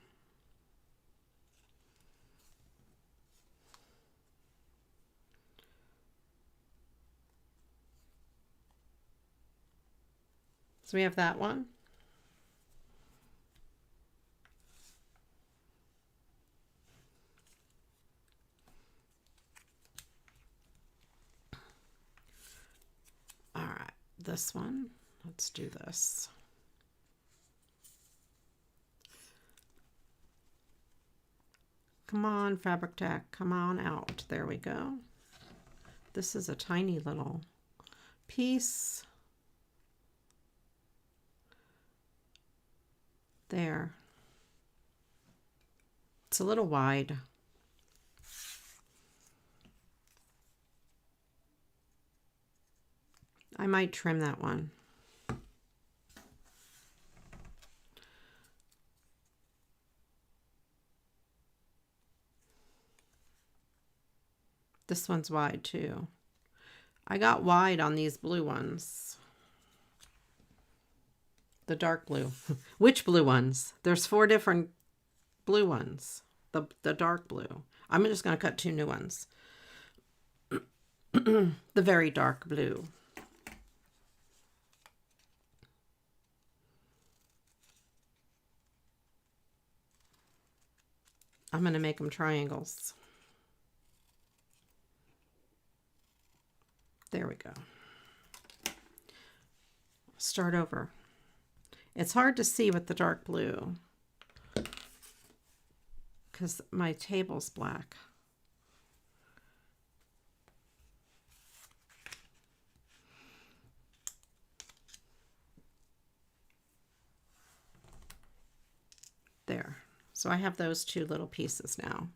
So we have that one. All right, this one. Let's do this. Come on, fabric tack, come on out. There we go. This is a tiny little piece. There. It's a little wide. I might trim that one. This one's wide too. I got wide on these blue ones. The dark blue. Which blue ones? There's 4 different blue ones. The dark blue. I'm just going to cut 2 new ones. The very dark blue. I'm going to make them triangles. There we go. Start over. It's hard to see with the dark blue because my table's black. There. So I have those 2 little pieces now.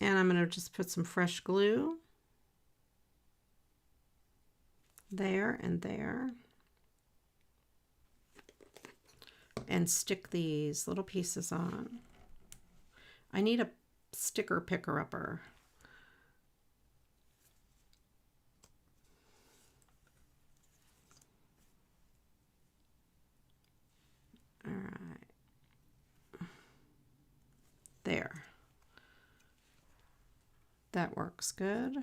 And I'm going to just put some fresh glue there and there. And stick these little pieces on. I need a sticker picker-upper. All right. There. That works good.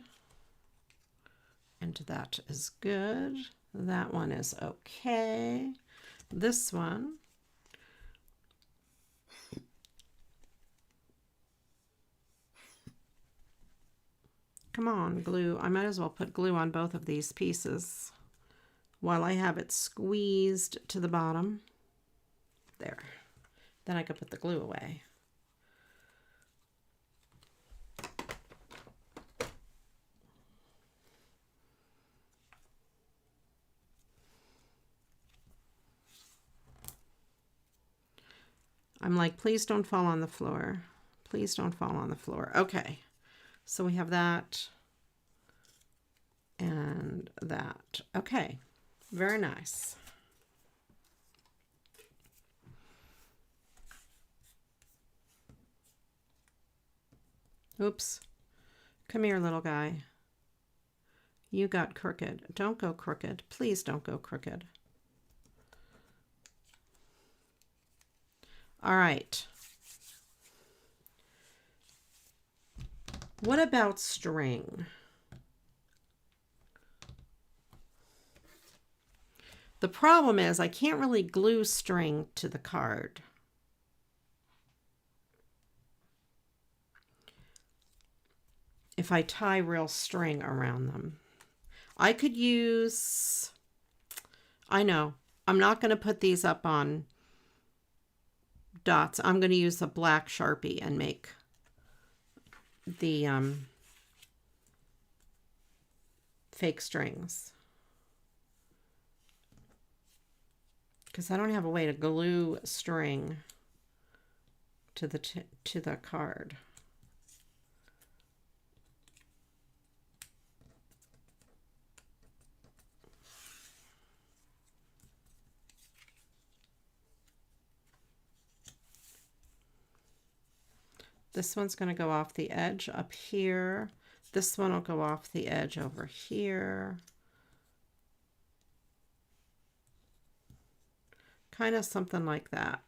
And that is good. That one is okay. This one. Come on, glue. I might as well put glue on both of these pieces while I have it squeezed to the bottom. There. Then I could put the glue away. I'm like, please don't fall on the floor. Please don't fall on the floor. Okay. So we have that and that. Okay. Very nice. Oops. Come here, little guy. You got crooked. Don't go crooked. Please don't go crooked. All right. What about string? The problem is I can't really glue string to the card. If I tie real string around them. I could use, I know, I'm not going to put these up on dots. I'm going to use a black Sharpie and make the fake strings. Because I don't have a way to glue string to the card. This one's going to go off the edge up here. This one will go off the edge over here. Kind of something like that.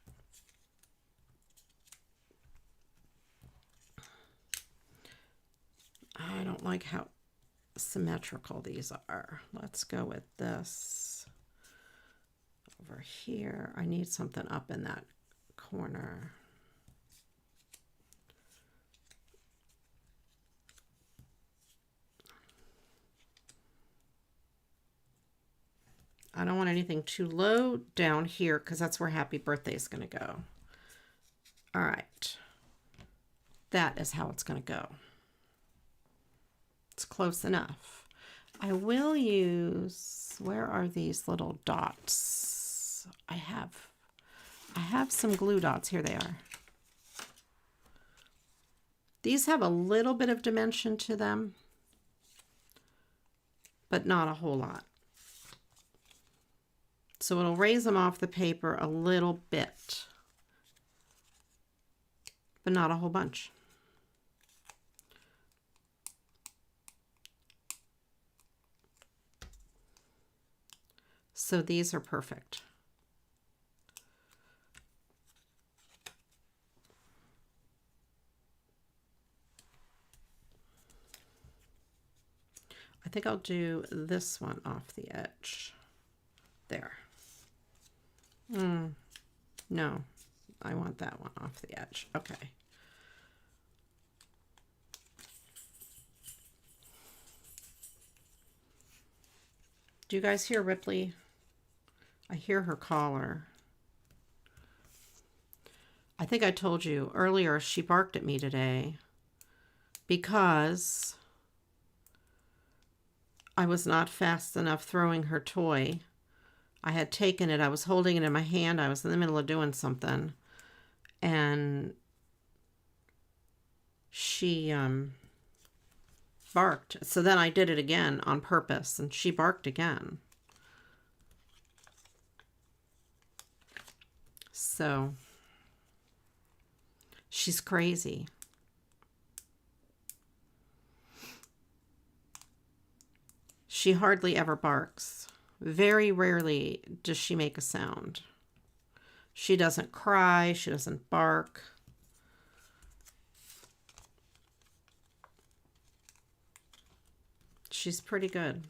I don't like how symmetrical these are. Let's go with this over here. I need something up in that corner. I don't want anything too low down here because that's where Happy Birthday is going to go. All right. That is how it's going to go. It's close enough. I will use, where are these little dots? I have some glue dots. Here they are. These have a little bit of dimension to them, but not a whole lot. So it'll raise them off the paper a little bit, but not a whole bunch. So these are perfect. I think I'll do this one off the edge. There. No, I want that one off the edge. Okay. Do you guys hear Ripley? I hear her caller. I think I told you earlier she barked at me today because I was not fast enough throwing her toy. I had taken it, I was holding it in my hand, I was in the middle of doing something, and she barked. So then I did it again on purpose, and she barked again. So she's crazy. She hardly ever barks. Very rarely does she make a sound. She doesn't cry. She doesn't bark. She's pretty good.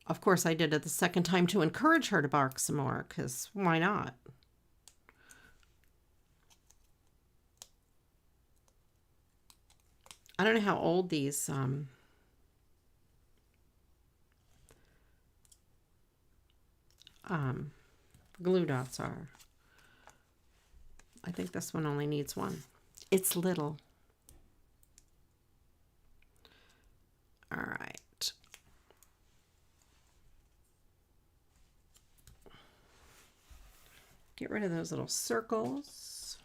Of course, I did it the second time to encourage her to bark some more, because why not? I don't know how old these glue dots are. I think this one only needs one. It's little. All right. Get rid of those little circles.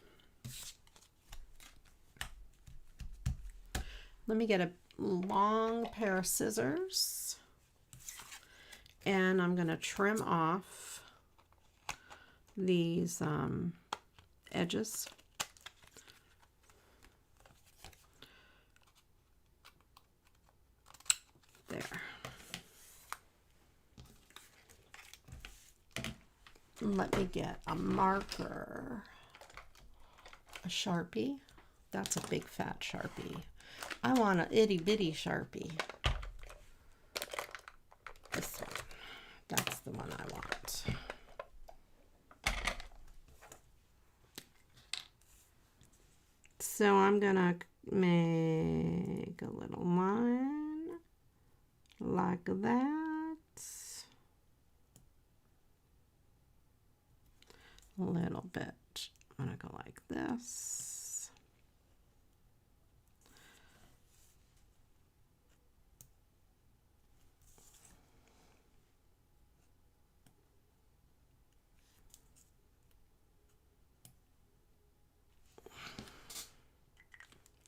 Let me get a long pair of scissors, and I'm going to trim off these edges. There. Let me get a marker, a Sharpie. That's a big fat Sharpie. I want an itty bitty Sharpie. This one. That's the one I want. So I'm gonna make a little line like that. A little bit. I'm gonna go like this.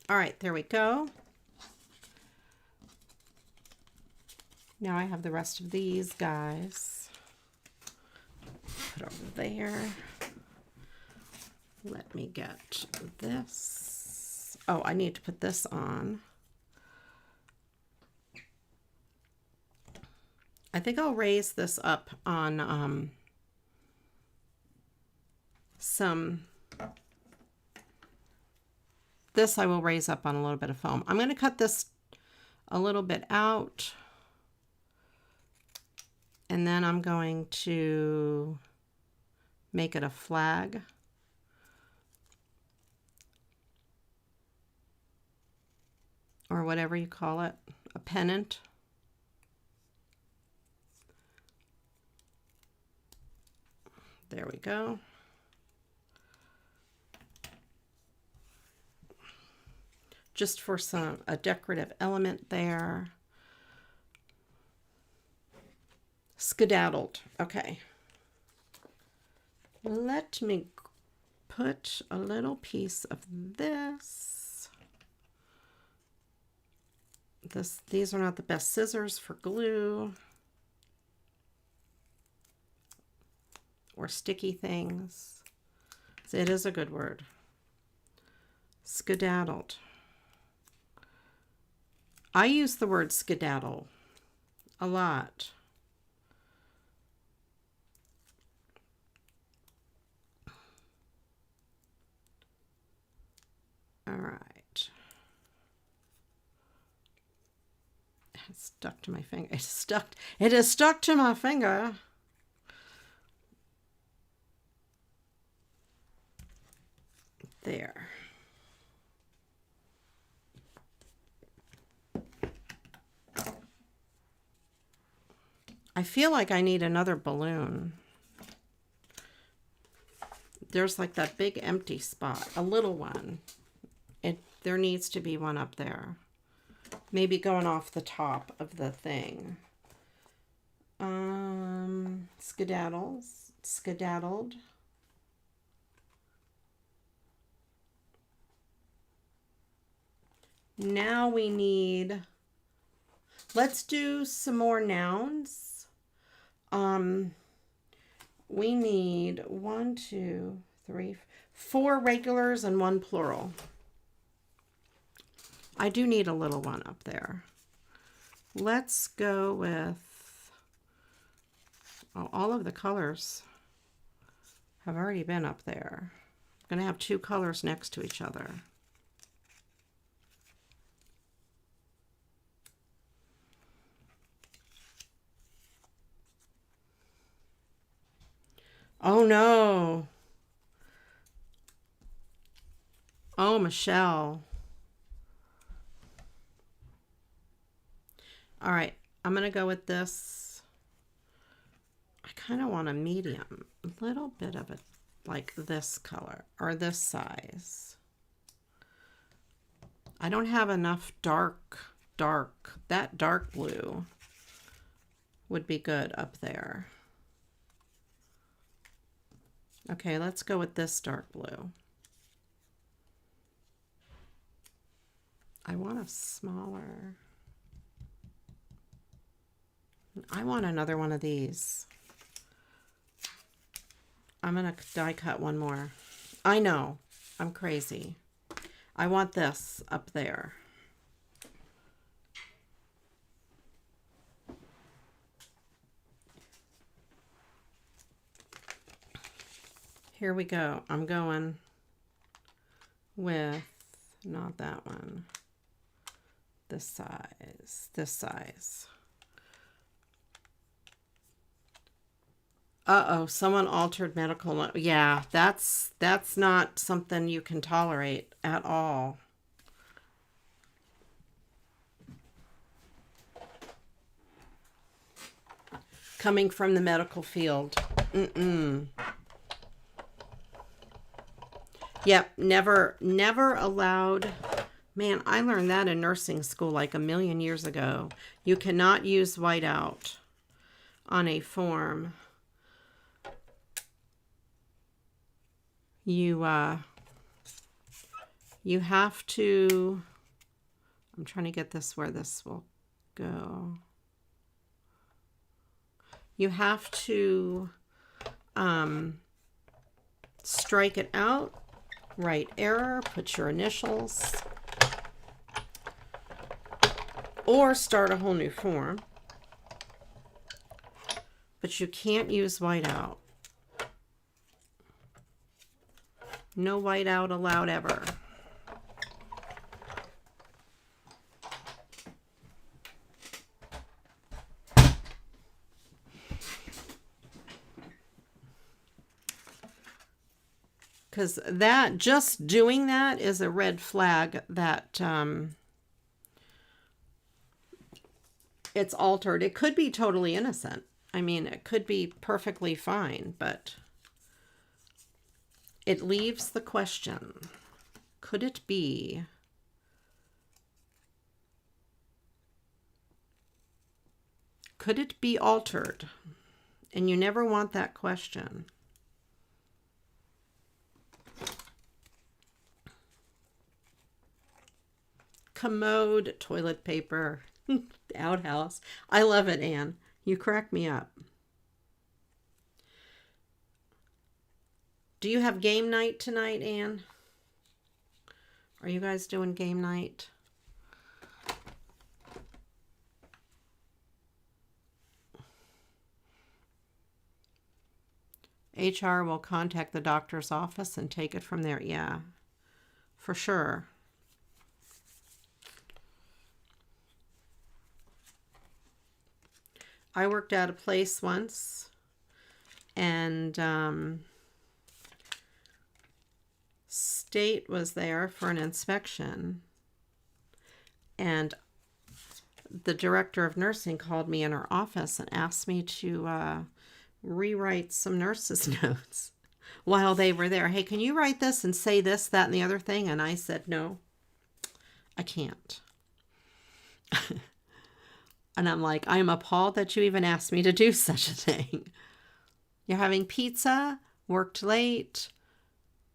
All right, there we go. Now I have the rest of these guys. Put over there. Let me get this. Oh, I need to put this on. I think I'll raise this up on this I will raise up on a little bit of foam. I'm going to cut this a little bit out, and then I'm going to make it a flag. Or whatever you call it, a pennant. There we go. Just for a decorative element there. Skedaddled. Okay. Let me put a little piece of this. These are not the best scissors for glue or sticky things. It is a good word. Skedaddled. I use the word skedaddle a lot. All right. It's stuck to my finger. It is stuck to my finger. There. I feel like I need another balloon. There's like that big empty spot, a little one. There needs to be one up there. Maybe going off the top of the thing. Skedaddled. Now we need, let's do some more nouns. We need 1, 2, 3, 4 regulars and 1 plural. I do need a little one up there. Let's go with, all of the colors have already been up there. I'm going to have 2 colors next to each other. Oh no. Oh, Michelle. All right, I'm going to go with this. I kind of want a medium, a little bit of it like this color or this size. I don't have enough dark. That dark blue would be good up there. Okay, let's go with this dark blue. I want a smaller. I want another one of these. I'm going to die cut one more. I know, I'm crazy. I want this up there. Here we go. I'm going with not that one. This size. This size. Uh-oh, someone altered medical note. Yeah, that's not something you can tolerate at all. Coming from the medical field. Yep, never allowed. Man, I learned that in nursing school like a million years ago. You cannot use whiteout on a form. You have to, I'm trying to get this where this will go. You have to strike it out, write error, put your initials, or start a whole new form. But you can't use whiteout. No whiteout allowed ever. Because that, just doing that is a red flag that it's altered. It could be totally innocent. I mean, it could be perfectly fine, but it leaves the question, could it be? Could it be altered? And you never want that question. Commode, toilet paper, outhouse. I love it, Anne. You crack me up. Do you have game night tonight, Anne? Are you guys doing game night? HR will contact the doctor's office and take it from there. Yeah, for sure. I worked at a place once, and state was there for an inspection, and the director of nursing called me in her office and asked me to rewrite some nurses' notes while they were there. Hey, can you write this and say this, that, and the other thing? And I said, no, I can't. And I'm like, I'm appalled that you even asked me to do such a thing. You're having pizza, worked late,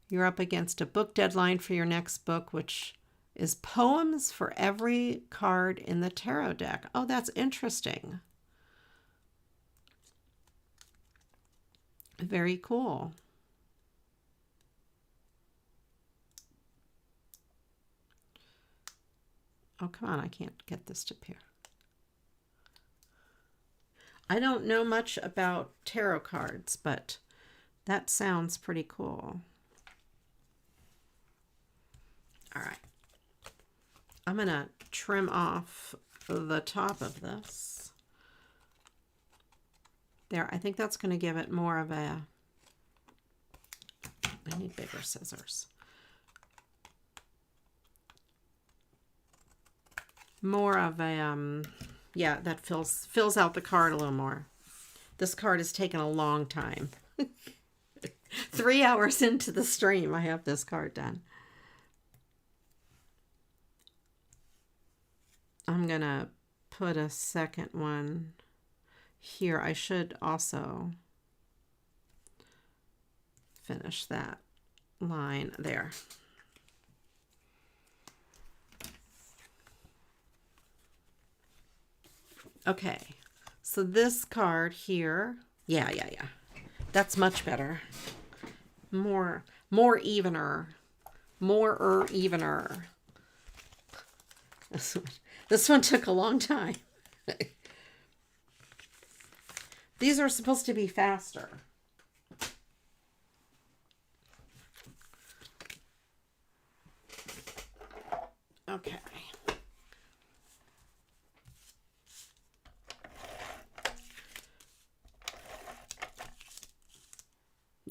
you're up against a book deadline for your next book, which is poems for every card in the tarot deck. Oh, that's interesting. Very cool. Oh, come on, I can't get this to appear. I don't know much about tarot cards, but that sounds pretty cool. All right. I'm going to trim off the top of this. There, I think that's going to give it more of a, I need bigger scissors. More of a, Yeah, that fills out the card a little more. This card has taken a long time. 3 hours into the stream, I have this card done. I'm going to put a second one here. I should also finish that line there. Okay, so this card here, yeah. That's much better. More evener. More evener. This one took a long time. These are supposed to be faster. Okay.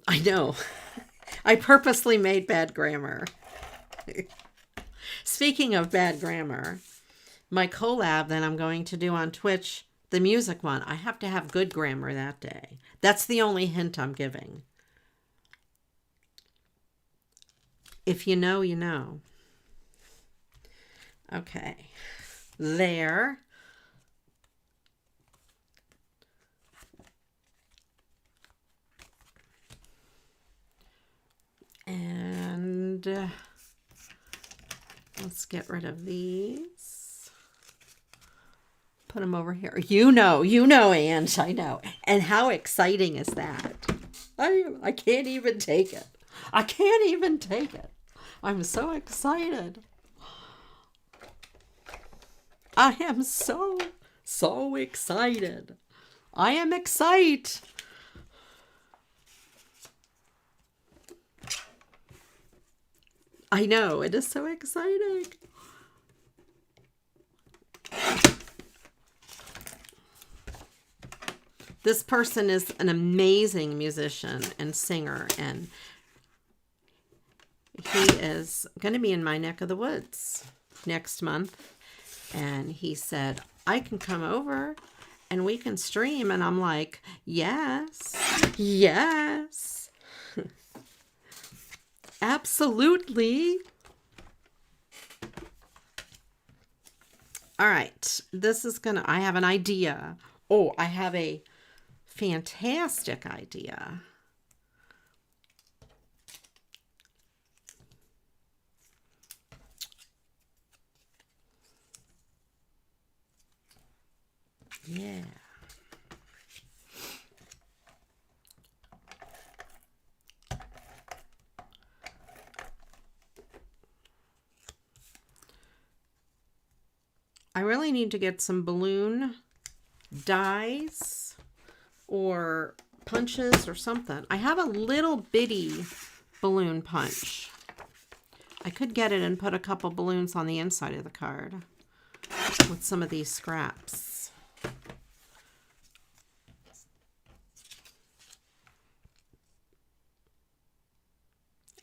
I know. I purposely made bad grammar. Speaking of bad grammar, my collab that I'm going to do on Twitch, the music one, I have to have good grammar that day. That's the only hint I'm giving. If you know, you know. Okay. There. And let's get rid of these. Put them over here. You know, Ange, I know. And how exciting is that? I can't even take it. I can't even take it. I'm so excited. I am so excited. I am excited. I know, it is so exciting. This person is an amazing musician and singer, and he is going to be in my neck of the woods next month. And he said, I can come over and we can stream. And I'm like, yes. Absolutely. All right. I have an idea. Oh, I have a fantastic idea. Yeah. I really need to get some balloon dies or punches or something. I have a little bitty balloon punch. I could get it and put a couple balloons on the inside of the card with some of these scraps.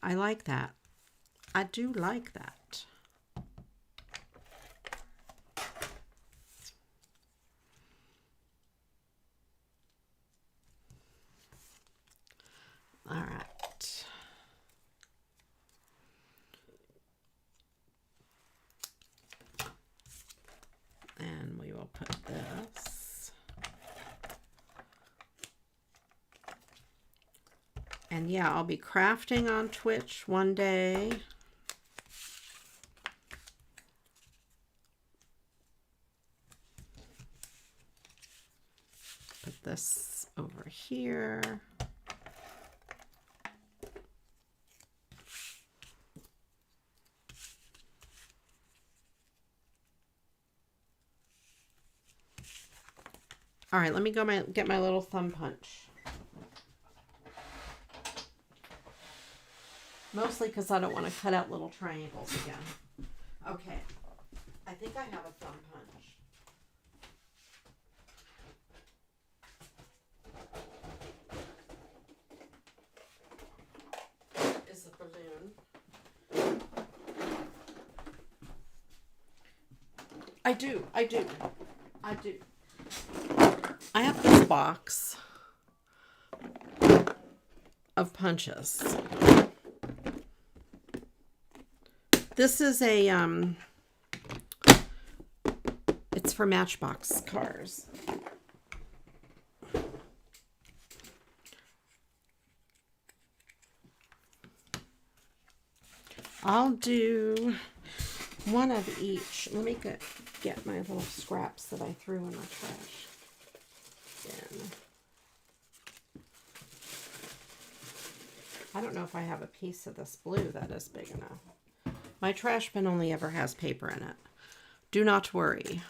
I like that. I do like that. All right. And we will put this. And yeah, I'll be crafting on Twitch one day. Put this over here. All right, let me go get my little thumb punch. Mostly because I don't want to cut out little triangles again. Okay, I think I have a thumb punch. Is a balloon. I do. I do. I have this box of punches. This is a, it's for Matchbox cars. I'll do one of each. Let me get my little scraps that I threw in my trash bin. I don't know if I have a piece of this blue that is big enough. My trash bin only ever has paper in it. Do not worry.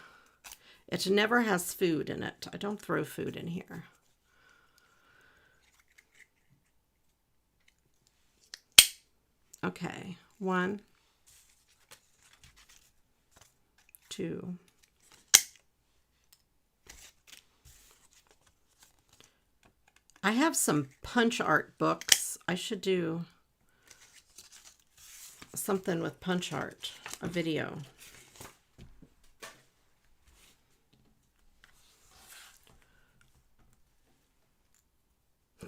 It never has food in it. I don't throw food in here. Okay. 1, 2. I have some punch art books. I should do something with punch art, a video.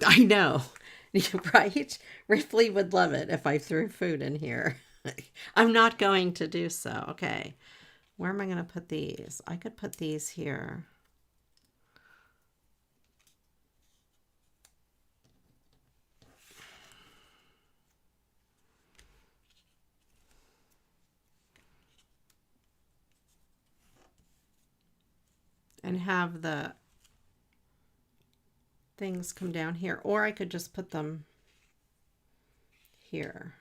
I know, right? Ripley would love it if I threw food in here. I'm not going to do so. Okay. Where am I going to put these? I could put these here. And have the things come down here. Or I could just put them here.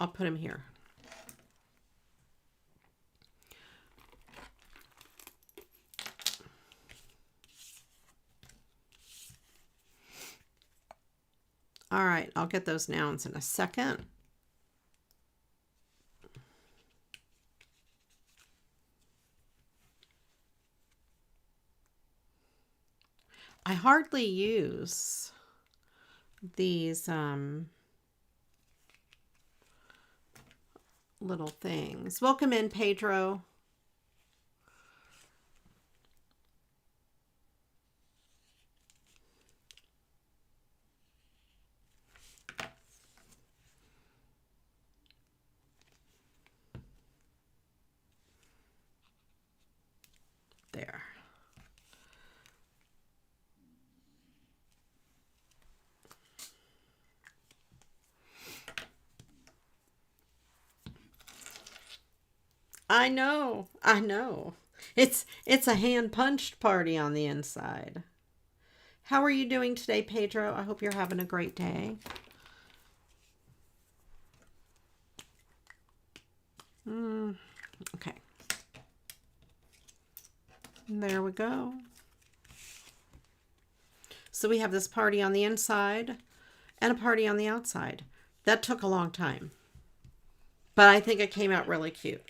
I'll put them here. All right, I'll get those nouns in a second. I hardly use these little things. Welcome in, Pedro. There. I know. It's a hand-punched party on the inside. How are you doing today, Pedro? I hope you're having a great day. Okay. There we go. So we have this party on the inside and a party on the outside. That took a long time, but I think it came out really cute.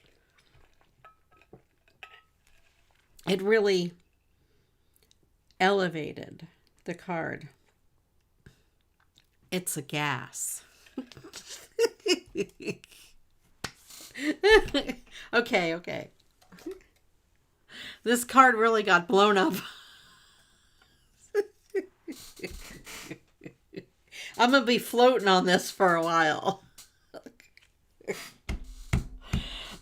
It really elevated the card. It's a gas. Okay. This card really got blown up. I'm going to be floating on this for a while.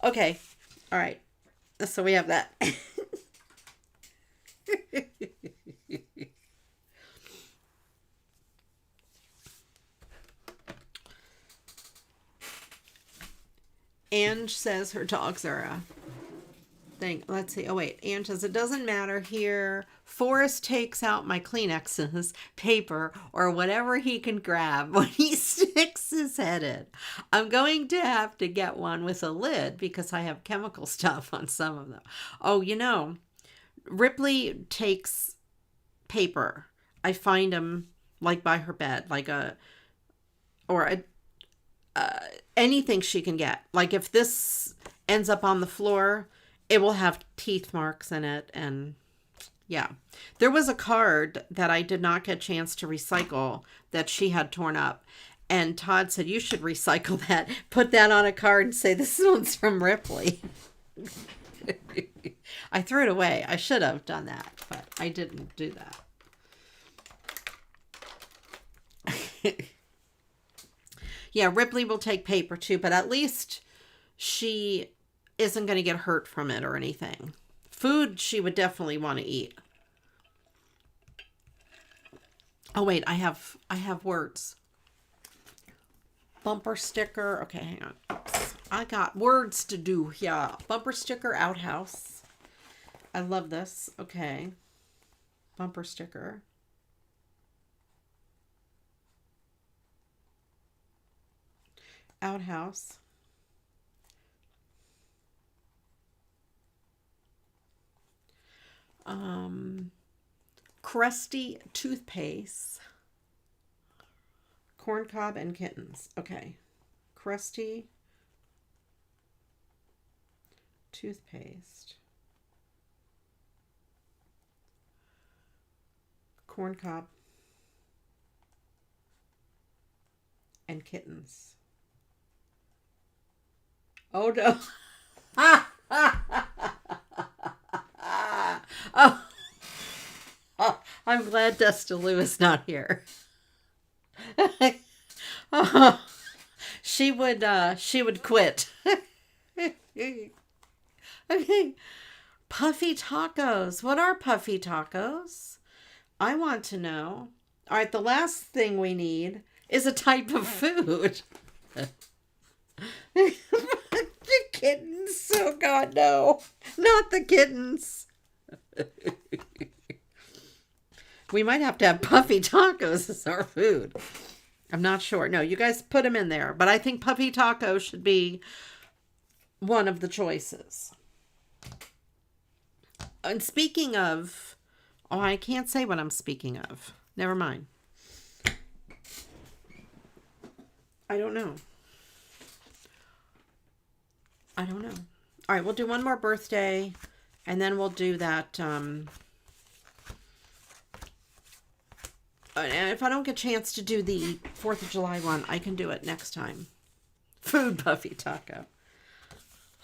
Okay. All right. So we have that. Ange says her dogs are a thing. Let's see. Oh, wait. Ange says, it doesn't matter here. Forrest takes out my Kleenexes, paper, or whatever he can grab when he sticks his head in. I'm going to have to get one with a lid because I have chemical stuff on some of them. Oh, you know, Ripley takes paper. I find them like by her bed, like anything she can get. Like if this ends up on the floor, it will have teeth marks in it. And yeah, there was a card that I did not get a chance to recycle that she had torn up. And Todd said, you should recycle that. Put that on a card and say, this one's from Ripley. I threw it away. I should have done that, but I didn't do that. Yeah, Ripley will take paper too, but at least she isn't going to get hurt from it or anything. Food she would definitely want to eat. Oh wait, I have words. Bumper sticker. Okay, hang on. I got words to do. Yeah, bumper sticker outhouse. I love this. Okay. Bumper sticker. Outhouse. Crusty toothpaste. Corncob and kittens. Okay. Crusty toothpaste. Corncob and kittens. Oh no. Oh. Oh, I'm glad Dusty Lou is not here. Oh, she would quit. Okay. Puffy tacos. What are puffy tacos? I want to know. All right, the last thing we need is a type of food. The kittens. Oh God, no. Not the kittens. We might have to have puffy tacos as our food. I'm not sure. No, you guys put them in there. But I think puffy tacos should be one of the choices. And speaking of... Oh, I can't say what I'm speaking of. Never mind. I don't know. I don't know. All right, we'll do one more birthday. And then we'll do that... And if I don't get a chance to do the 4th of July one, I can do it next time. Food puffy taco.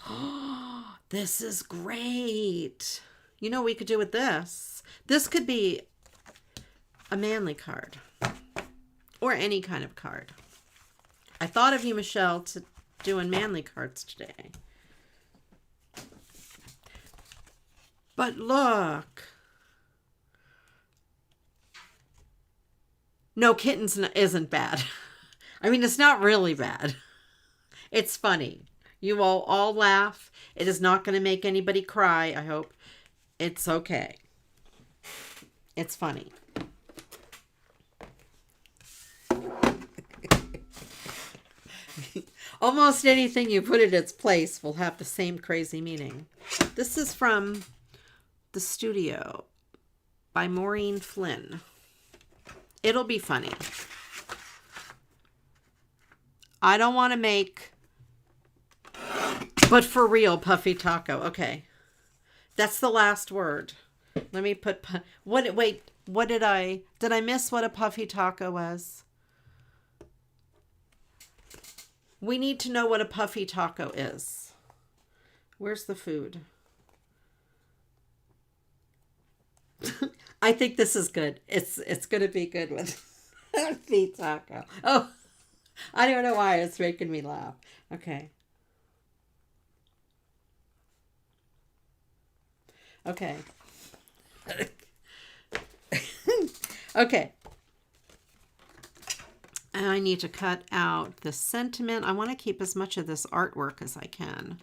Oh, this is great. You know what we could do with this? This could be a manly card. Or any kind of card. I thought of you, Michelle, to doing manly cards today. But look... No, kittens isn't bad. I mean, it's not really bad. It's funny. You all laugh. It is not going to make anybody cry, I hope. It's okay. It's funny. Almost anything you put in its place will have the same crazy meaning. This is from The Studio by Maureen Flynn. It'll be funny. I don't want to make, but for real, puffy taco. Okay. That's the last word. Let me put, wait, what did I miss what a puffy taco was? We need to know what a puffy taco is. Where's the food? I think this is good. It's going to be good with puffy taco. Oh, I don't know why it's making me laugh. Okay. Okay. Okay. And I need to cut out the sentiment. I want to keep as much of this artwork as I can.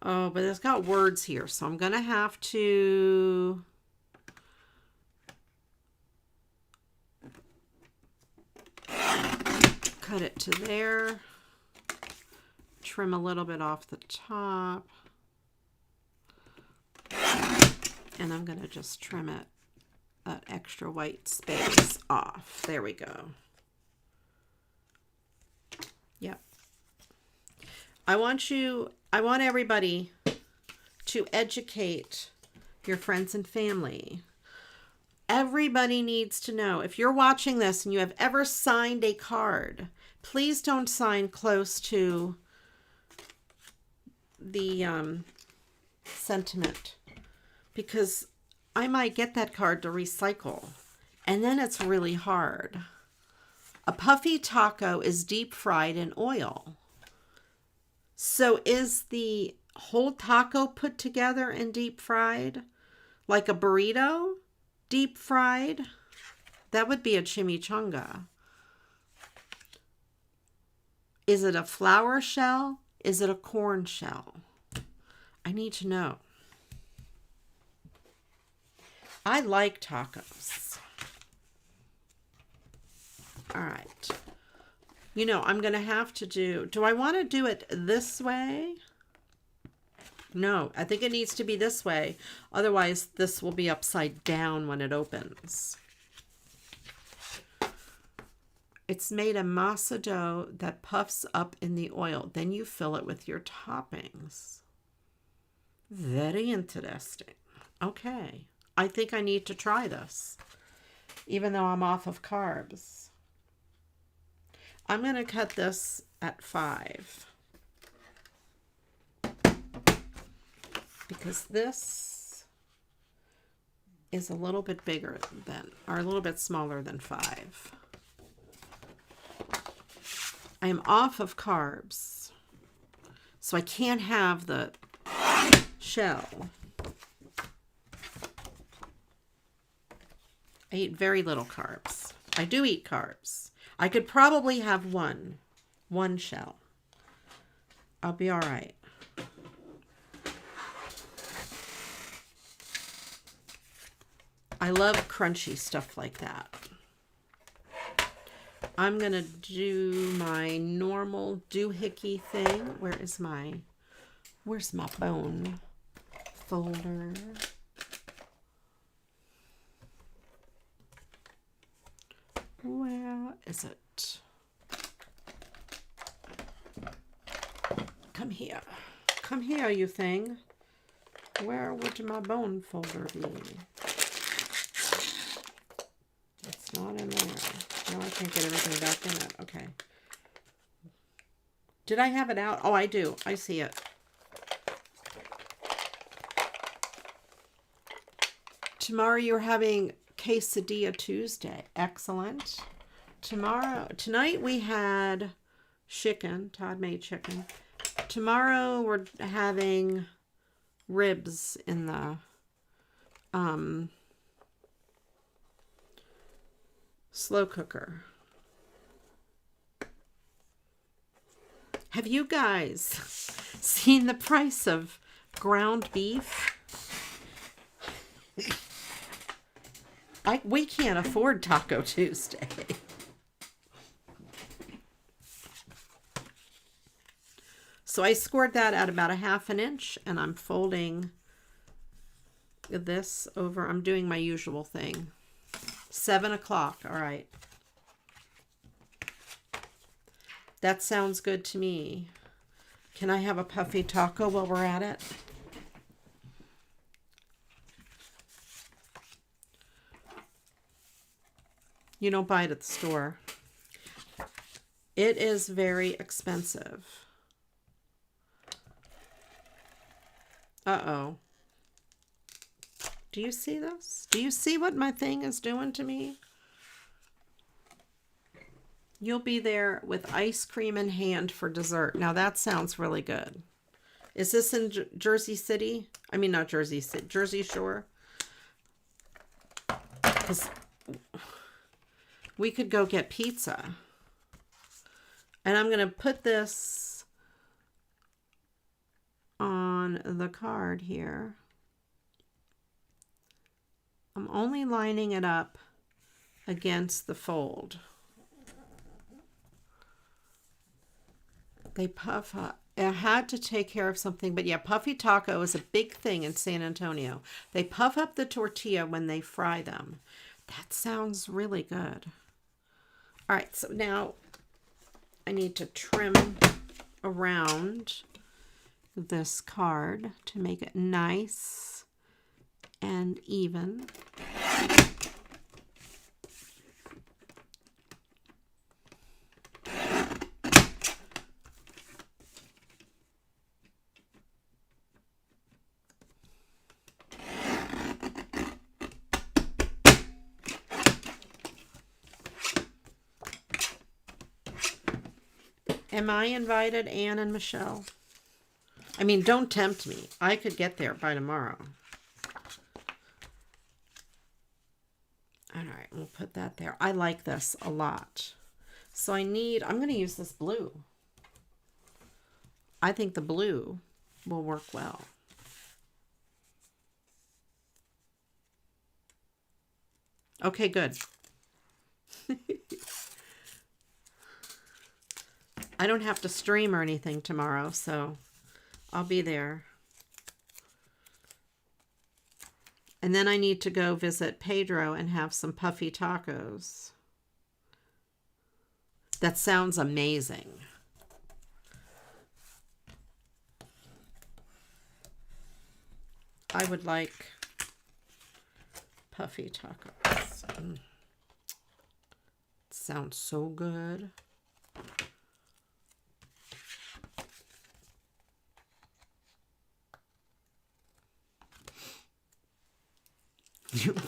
Oh, but it's got words here, so I'm going to have to... cut it to there. Trim a little bit off the top. And I'm going to just trim it, that extra white space off. There we go. Yep. I want everybody to educate your friends and family Everybody needs to know, if you're watching this and you have ever signed a card, please don't sign close to the sentiment, because I might get that card to recycle, and then it's really hard. A puffy taco is deep fried in oil. So is the whole taco put together and deep fried? Like a burrito? Deep fried? That would be a chimichanga. Is it a flour shell? Is it a corn shell? I need to know. I like tacos. All right. You know, I'm going to have to do I want to do it this way? No, I think it needs to be this way. Otherwise, this will be upside down when it opens. It's made a masa dough that puffs up in the oil. Then you fill it with your toppings. Very interesting. Okay. I think I need to try this, even though I'm off of carbs. I'm going to cut this at 5. Because this is a little bit bigger than, or a little bit smaller than 5. I am off of carbs, so I can't have the shell. I eat very little carbs. I do eat carbs. I could probably have one shell. I'll be all right. I love crunchy stuff like that. I'm going to do my normal doohickey thing. Where's my bone folder? Where is it? Come here. Come here, you thing. Where would my bone folder be? It's not in there. No, I can't get everything back in it. Okay. Did I have it out? Oh, I do. I see it. Tomorrow you're having Quesadilla Tuesday. Excellent. Tonight we had chicken. Todd made chicken. Tomorrow we're having ribs in the slow cooker. Have you guys seen the price of ground beef? We can't afford Taco Tuesday. So I scored that at about 1/2 inch, and I'm folding this over. I'm doing my usual thing. 7 o'clock. All right. That sounds good to me. Can I have a puffy taco while we're at it? You don't buy it at the store. It is very expensive. Uh-oh. Do you see this? Do you see what my thing is doing to me? You'll be there with ice cream in hand for dessert. Now that sounds really good. Is this in Jersey City? I mean, not Jersey City, Jersey Shore. Because we could go get pizza. And I'm going to put this on the card here. I'm only lining it up against the fold. They puff up. I had to take care of something, but yeah, puffy taco is a big thing in San Antonio. They puff up the tortilla when they fry them. That sounds really good. All right, so now I need to trim around this card to make it nice and even. Am I invited, Anne and Michelle? I mean, don't tempt me. I could get there by tomorrow. All right, we'll put that there. I like this a lot. So I'm going to use this blue. I think the blue will work well. Okay, good. I don't have to stream or anything tomorrow, so I'll be there. And then I need to go visit Pedro and have some puffy tacos. That sounds amazing. I would like puffy tacos. It sounds so good.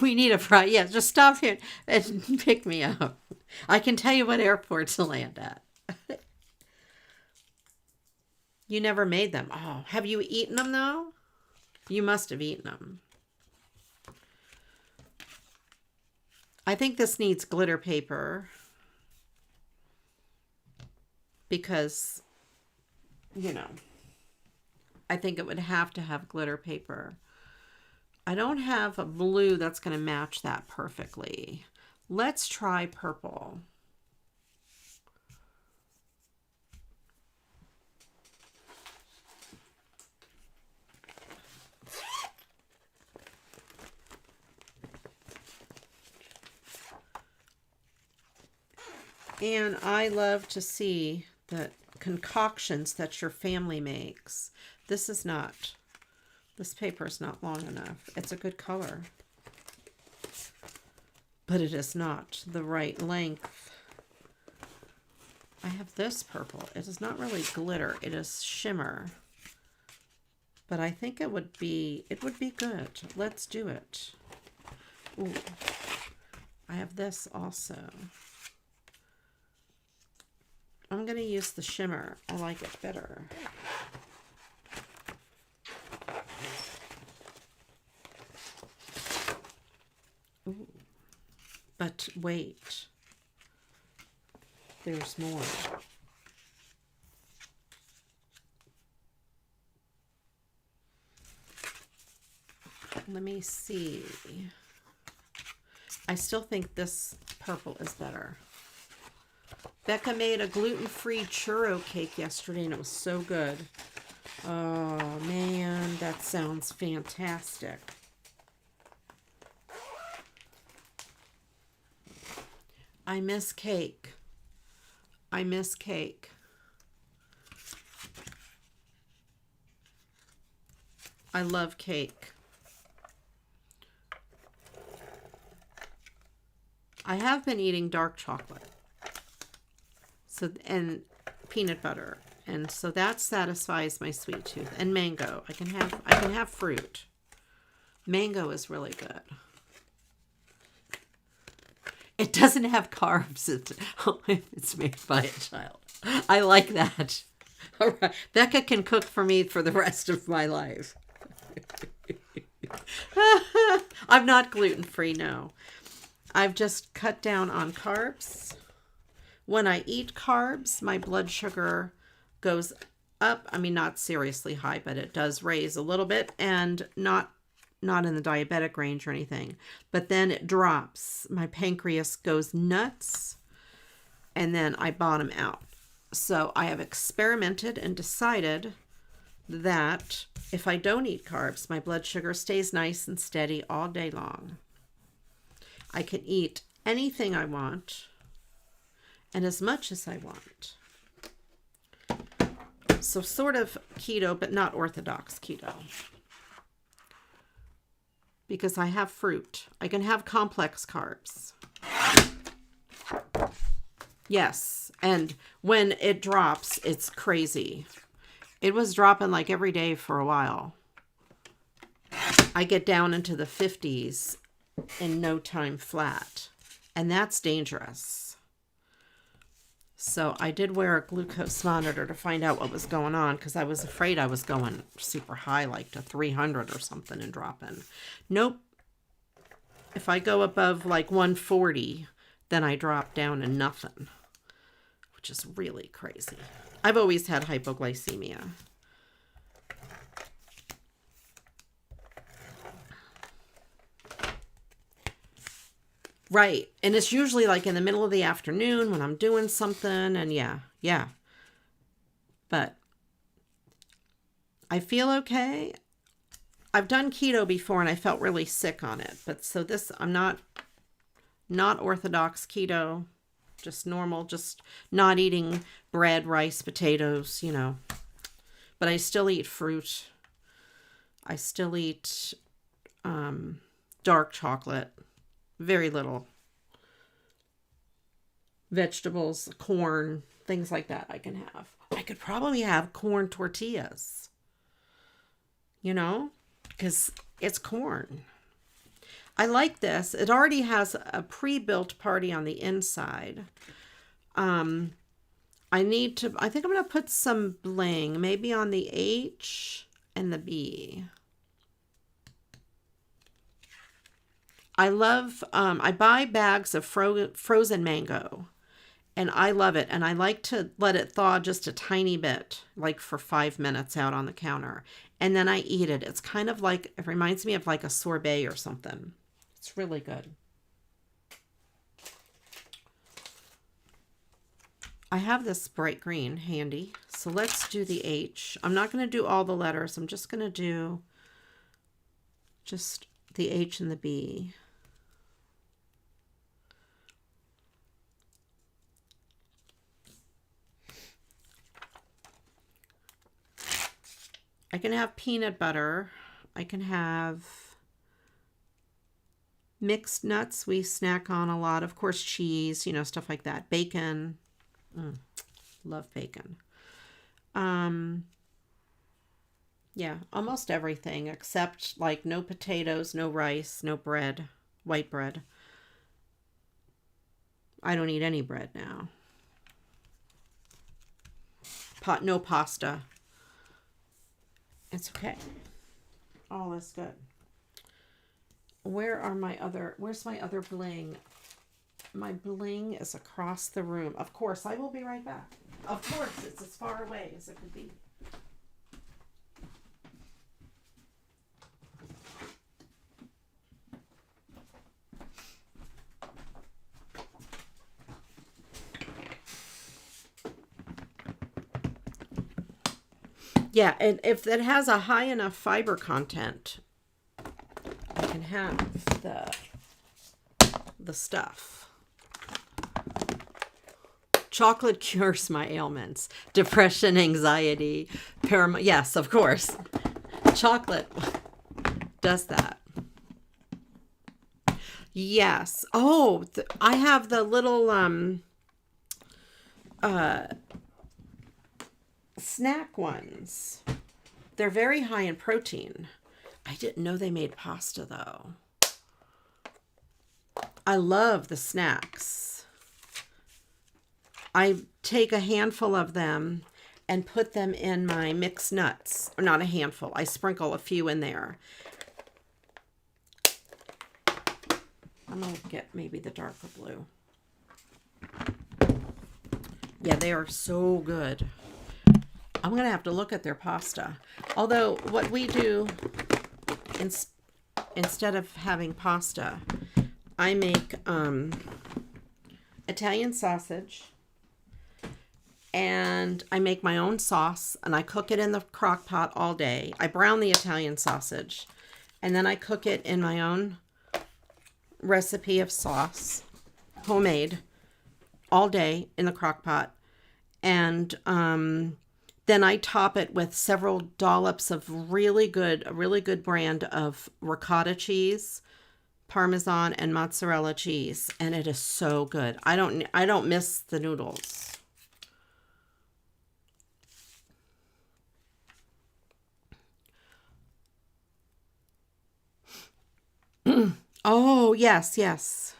We need a fry. Yeah, just stop here and pick me up. I can tell you what airport to land at. You never made them. Oh, have you eaten them though? You must have eaten them. I think this needs glitter paper because, you know, I think it would have to have glitter paper. I don't have a blue that's going to match that perfectly. Let's try purple. And I love to see the concoctions that your family makes. This paper is not long enough. It's a good color, but it is not the right length. I have this purple. It is not really glitter. It is shimmer, but I think it would be good. Let's do it. Ooh, I have this also. I'm going to use the shimmer. I like it better. Ooh. But wait. There's more. Let me see. I still think this purple is better. Becca made a gluten-free churro cake yesterday and it was so good. Oh man, that sounds fantastic. I miss cake. I miss cake. I love cake. I have been eating dark chocolate. And peanut butter. And so that satisfies my sweet tooth. And mango. I can have fruit. Mango is really good. It doesn't have carbs. It's made by a child. I like that. All right. Becca can cook for me for the rest of my life. I'm not gluten-free, no. I've just cut down on carbs. When I eat carbs, my blood sugar goes up. I mean, not seriously high, but it does raise a little bit, and not in the diabetic range or anything. But then it drops. My pancreas goes nuts, and then I bottom out. So I have experimented and decided that if I don't eat carbs, my blood sugar stays nice and steady all day long. I can eat anything I want and as much as I want. So sort of keto, but not orthodox keto. Because I have fruit. I can have complex carbs. Yes, and when it drops, it's crazy. It was dropping like every day for a while. I get down into the 50s in no time flat. And that's dangerous. So I did wear a glucose monitor to find out what was going on because I was afraid I was going super high, like to 300 or something and dropping. Nope. If I go above like 140, then I drop down to nothing, which is really crazy. I've always had hypoglycemia. Right. And it's usually like in the middle of the afternoon when I'm doing something, and yeah. But I feel okay. I've done keto before and I felt really sick on it. But so this, I'm not orthodox keto, just normal, just not eating bread, rice, potatoes, you know. But I still eat fruit. I still eat dark chocolate. Very little. Vegetables, corn, things like that I can have. I could probably have corn tortillas, you know, because it's corn. I like this. It already has a pre-built party on the inside. I think I'm going to put some bling, maybe on the H and the B. I love, I buy bags of frozen mango, and I love it. And I like to let it thaw just a tiny bit, like for 5 minutes out on the counter. And then I eat it. It's kind of like, it reminds me of like a sorbet or something. It's really good. I have this bright green handy. So let's do the H. I'm not going to do all the letters. I'm just going to do just the H and the B. I can have peanut butter. I can have mixed nuts we snack on a lot. Of course, cheese, you know, stuff like that. Bacon. Love bacon. Yeah, almost everything except like no potatoes, no rice, no bread, white bread. I don't eat any bread now. No pasta. It's okay. All is good. Where's my other bling? My bling is across the room. Of course, I will be right back. Of course, it's as far away as it could be. Yeah, and if it has a high enough fiber content, I can have the stuff. Chocolate cures my ailments. Depression, anxiety, yes, of course. Chocolate does that. Yes. Oh, I have the little snack ones. They're very high in protein. I didn't know they made pasta though. I love the snacks. I take a handful of them and put them in my mixed nuts. Or not a handful. I sprinkle a few in there. I'm going to get maybe the darker blue. Yeah, they are so good. I'm going to have to look at their pasta. Although what we do, instead of having pasta, I make Italian sausage. And I make my own sauce. And I cook it in the crock pot all day. I brown the Italian sausage. And then I cook it in my own recipe of sauce. Homemade. All day in the crock pot. And then I top it with several dollops of a really good brand of ricotta cheese, Parmesan, and mozzarella cheese, and it is so good. I don't miss the noodles. Oh, yes.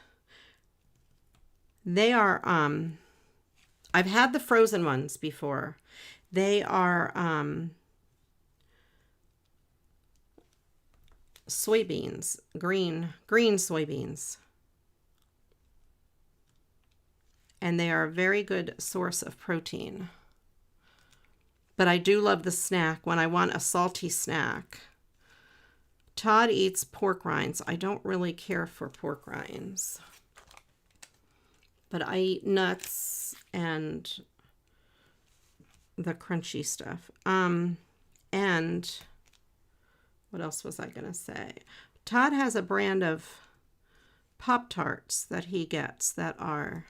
They are I've had the frozen ones before. They are soybeans, green soybeans. And they are a very good source of protein. But I do love the snack when I want a salty snack. Todd eats pork rinds. I don't really care for pork rinds. But I eat nuts and the crunchy stuff. And what else was I going to say? Todd has a brand of Pop-Tarts that he gets that are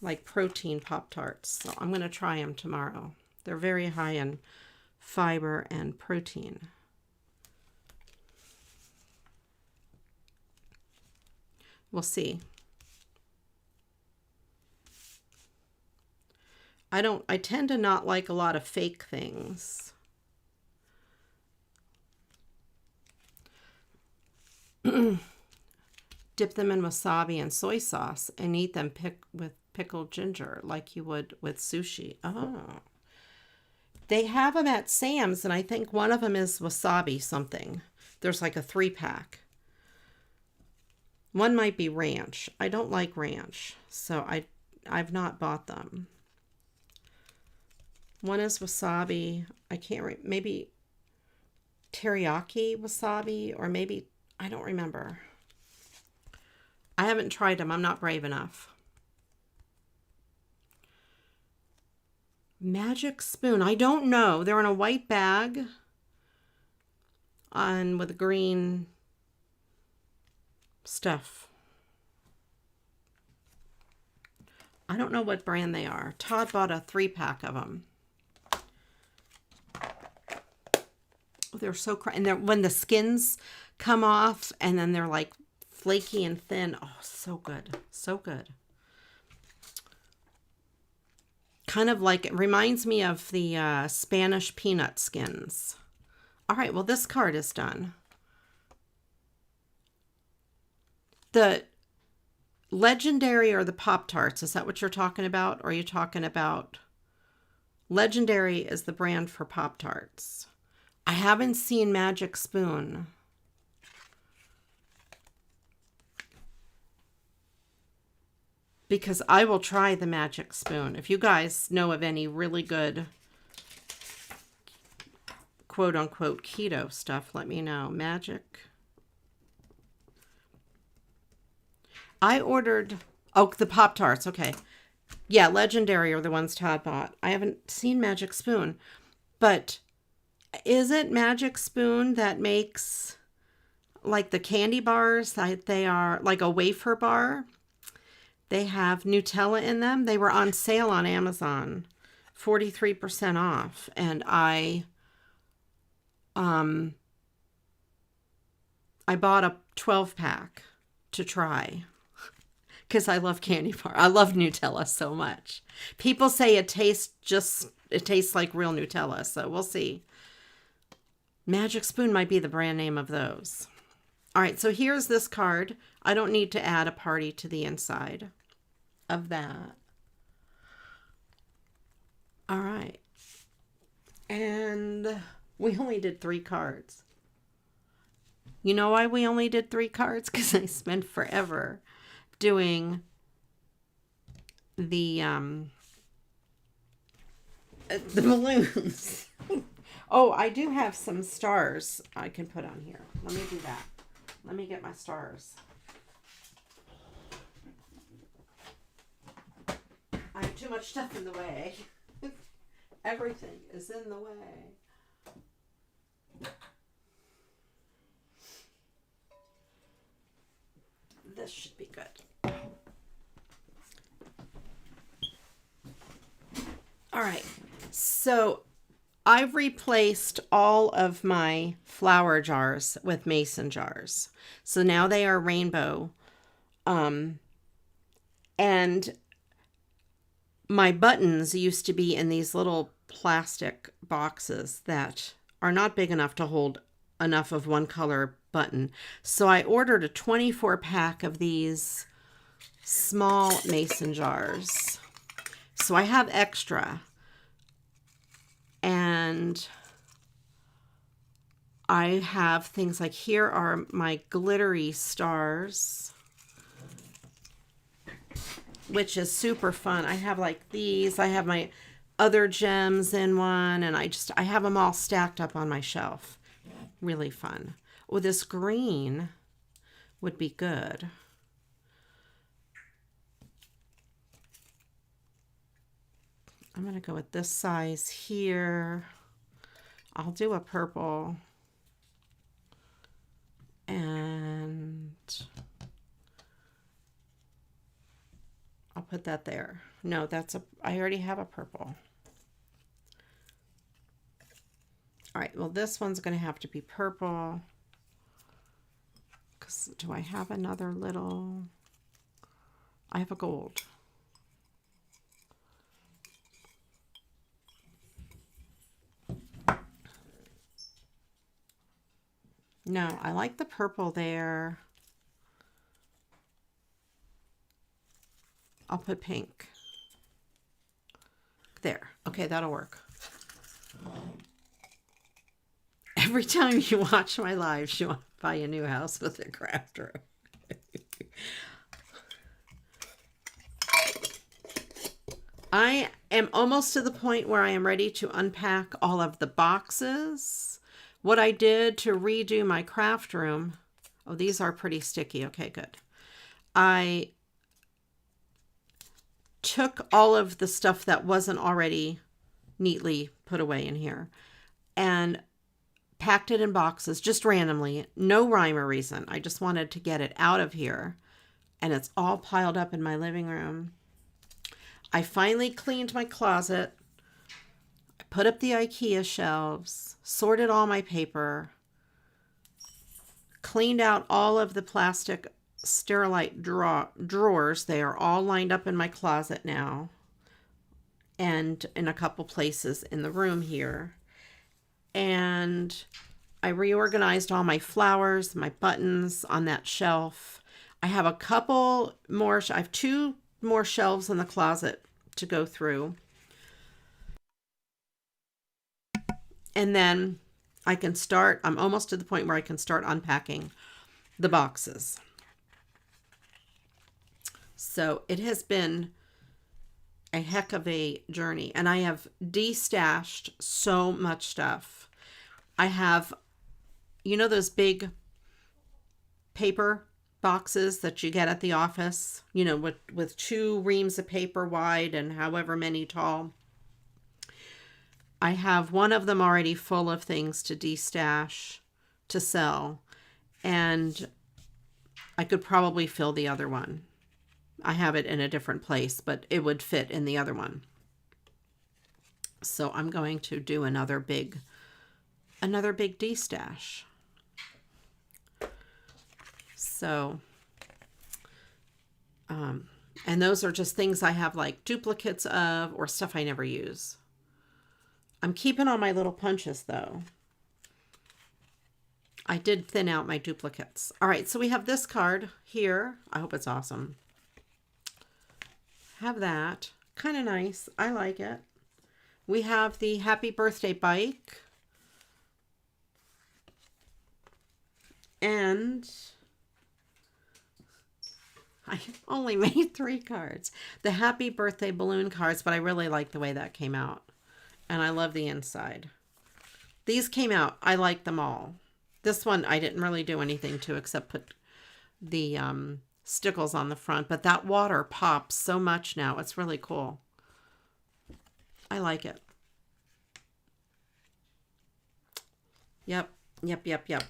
like protein Pop-Tarts. So I'm going to try them tomorrow. They're very high in fiber and protein. We'll see. I tend to not like a lot of fake things. Dip them in wasabi and soy sauce and eat them with pickled ginger like you would with sushi. Oh. They have them at Sam's, and I think one of them is wasabi something. There's like a 3-pack. One might be ranch. I don't like ranch, so I've not bought them. One is wasabi. I can't remember. Maybe teriyaki wasabi, or maybe, I don't remember. I haven't tried them. I'm not brave enough. Magic spoon. I don't know. They're in a white bag and with green stuff. I don't know what brand they are. Todd bought a 3-pack of them. They're so and they're when the skins come off and then they're like flaky and thin. Oh, so good. So good. Kind of like, it reminds me of the Spanish peanut skins. All right, well, this card is done. The Legendary or the Pop-Tarts, is that what you're talking about? Or are you talking about... Legendary is the brand for Pop-Tarts. I haven't seen Magic Spoon. Because I will try the Magic Spoon. If you guys know of any really good quote-unquote keto stuff, let me know. Magic. I ordered... Oh, the Pop-Tarts. Okay. Yeah, Legendary are the ones Todd bought. I haven't seen Magic Spoon. But is it Magic Spoon that makes like the candy bars? They are like a wafer bar. They have Nutella in them. They were on sale on Amazon. 43% off. And I bought a 12-pack to try. Because I love candy bar. I love Nutella so much. People say it tastes like real Nutella. So we'll see. Magic Spoon might be the brand name of those. All right, so here's this card. I don't need to add a party to the inside of that. All right. And we only did 3 cards. You know why we only did 3 cards? Because I spent forever doing the balloons. Oh, I do have some stars I can put on here. Let me do that. Let me get my stars. I have too much stuff in the way. Everything is in the way. This should be good. All right. So I've replaced all of my flower jars with mason jars. So now they are rainbow. And my buttons used to be in these little plastic boxes that are not big enough to hold enough of one color button. So I ordered a 24-pack of these small mason jars. So I have extra. And I have things like, here are my glittery stars, which is super fun. I have like these. I have my other gems in one, and I have them all stacked up on my shelf. Really fun. Oh, this green would be good. I'm going to go with this size here. I'll do a purple. And I'll put that there. No, I already have a purple. All right, well, this one's going to have to be purple. Because do I have another little? I have a gold. No, I like the purple there. I'll put pink. There. Okay, that'll work. Every time you watch my lives, you want to buy a new house with a craft room. I am almost to the point where I am ready to unpack all of the boxes. What I did to redo my craft room, oh, these are pretty sticky. Okay, good. I took all of the stuff that wasn't already neatly put away in here and packed it in boxes just randomly. No rhyme or reason. I just wanted to get it out of here. And it's all piled up in my living room. I finally cleaned my closet. Put up the IKEA shelves, sorted all my paper, cleaned out all of the plastic Sterilite drawers. They are all lined up in my closet now and in a couple places in the room here. And I reorganized all my flowers, my buttons on that shelf. I have a couple more, I have 2 more shelves in the closet to go through. And then I can start, I'm almost to the point where I can start unpacking the boxes. So it has been a heck of a journey. And I have de-stashed so much stuff. I have, you know, those big paper boxes that you get at the office, you know, with 2 reams of paper wide and however many tall. I have one of them already full of things to de-stash to sell, and I could probably fill the other one. I have it in a different place, but it would fit in the other one. So I'm going to do another big de-stash. So, and those are just things I have like duplicates of or stuff I never use. I'm keeping all my little punches though. I did thin out my duplicates. All right, so we have this card here. I hope it's awesome. Have that. Kind of nice. I like it. We have the happy birthday bike. And I only made 3 cards. The happy birthday balloon cards, but I really like the way that came out. And I love the inside. These came out. I like them all. This one I didn't really do anything to except put the stickles on the front. But that water pops so much now. It's really cool. I like it. Yep.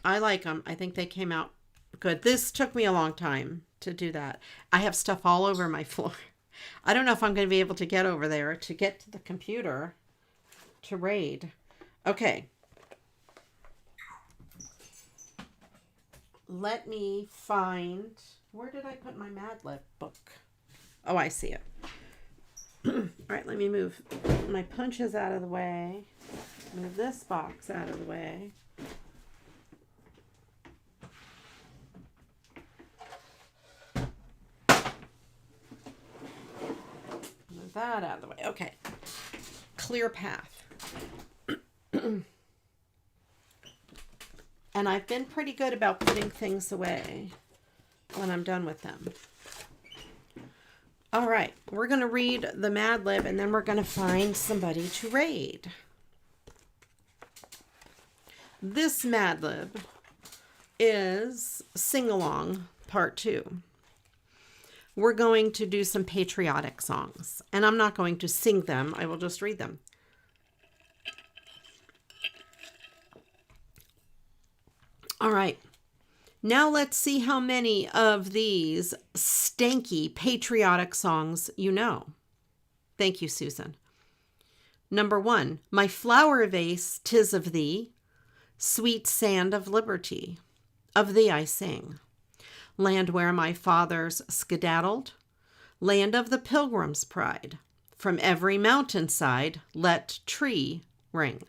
I like them. I think they came out good. This took me a long time to do that. I have stuff all over my floor. I don't know if I'm going to be able to get over there to get to the computer to raid. Okay. Let me find, where did I put my Mad Lib book? Oh, I see it. All right, let me move my punches out of the way. Move this box out of the way. that out of the way. Okay. Clear path. And I've been pretty good about putting things away when I'm done with them. All right, we're going to read the Mad Lib, and then we're going to find somebody to raid. This Mad Lib is Sing Along Part 2. We're going to do some patriotic songs, and I'm not going to sing them. I will just read them. All right. Now let's see how many of these stanky patriotic songs you know. Thank you, Susan. Number 1, My Flower Vase, 'Tis of Thee, Sweet Sand of Liberty, Of Thee I Sing, Land Where My Fathers Skedaddled, Land of the Pilgrim's Pride, From Every Mountainside Let Tree Ring.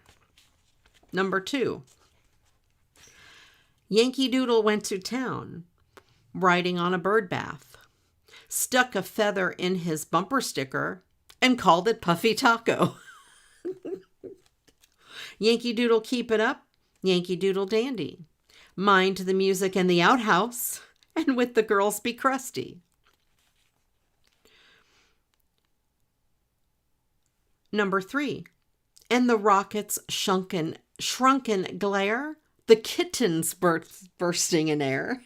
Number 2, Yankee Doodle went to town, riding on a bird bath, stuck a feather in his bumper sticker, and called it Puffy Taco. Yankee Doodle keep it up, Yankee Doodle dandy, mind the music in the outhouse, and with the girls be crusty. Number 3, and the rocket's shrunken glare, the kittens bursting in air,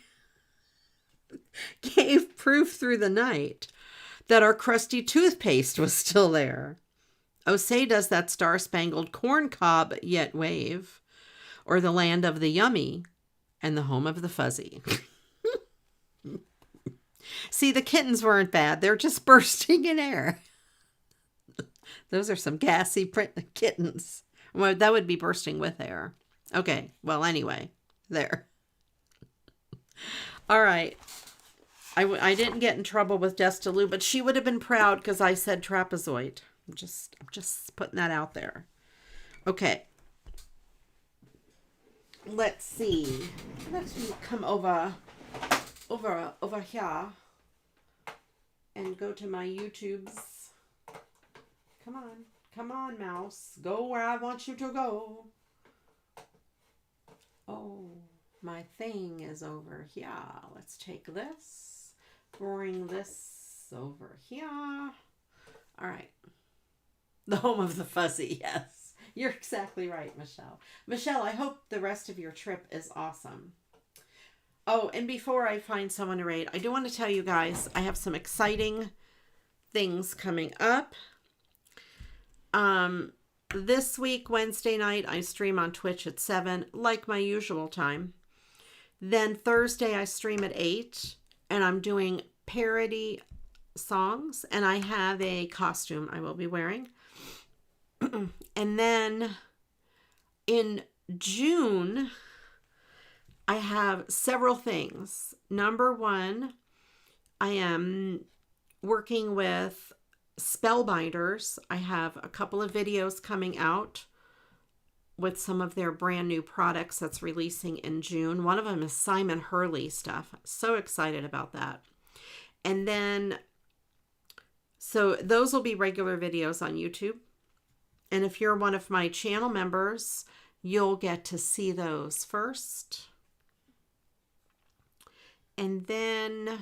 gave proof through the night that our crusty toothpaste was still there. Oh, say does that star-spangled corn cob yet wave, or the land of the yummy and the home of the fuzzy. See, the kittens weren't bad. They're just bursting in air. Those are some gassy kittens. Well, that would be bursting with air. Okay, well, anyway, there. All right. I didn't get in trouble with Destilu, but she would have been proud because I said trapezoid. I'm just putting that out there. Okay. Let's see. Let me come over here and go to my YouTubes. Come on, mouse. Go where I want you to go. Oh, my thing is over here. Let's take this, bring this over here. All right. The home of the fuzzy, yes. You're exactly right, Michelle. Michelle, I hope the rest of your trip is awesome. Oh, and before I find someone to raid, I do want to tell you guys, I have some exciting things coming up. This week, Wednesday night, I stream on Twitch at 7, like my usual time. Then Thursday, I stream at 8, and I'm doing parody songs, and I have a costume I will be wearing. And then in June, I have several things. Number 1, I am working with Spellbinders. I have a couple of videos coming out with some of their brand new products that's releasing in June. One of them is Simon Hurley stuff. So excited about that. And then, so those will be regular videos on YouTube. And if you're one of my channel members, you'll get to see those first. And then,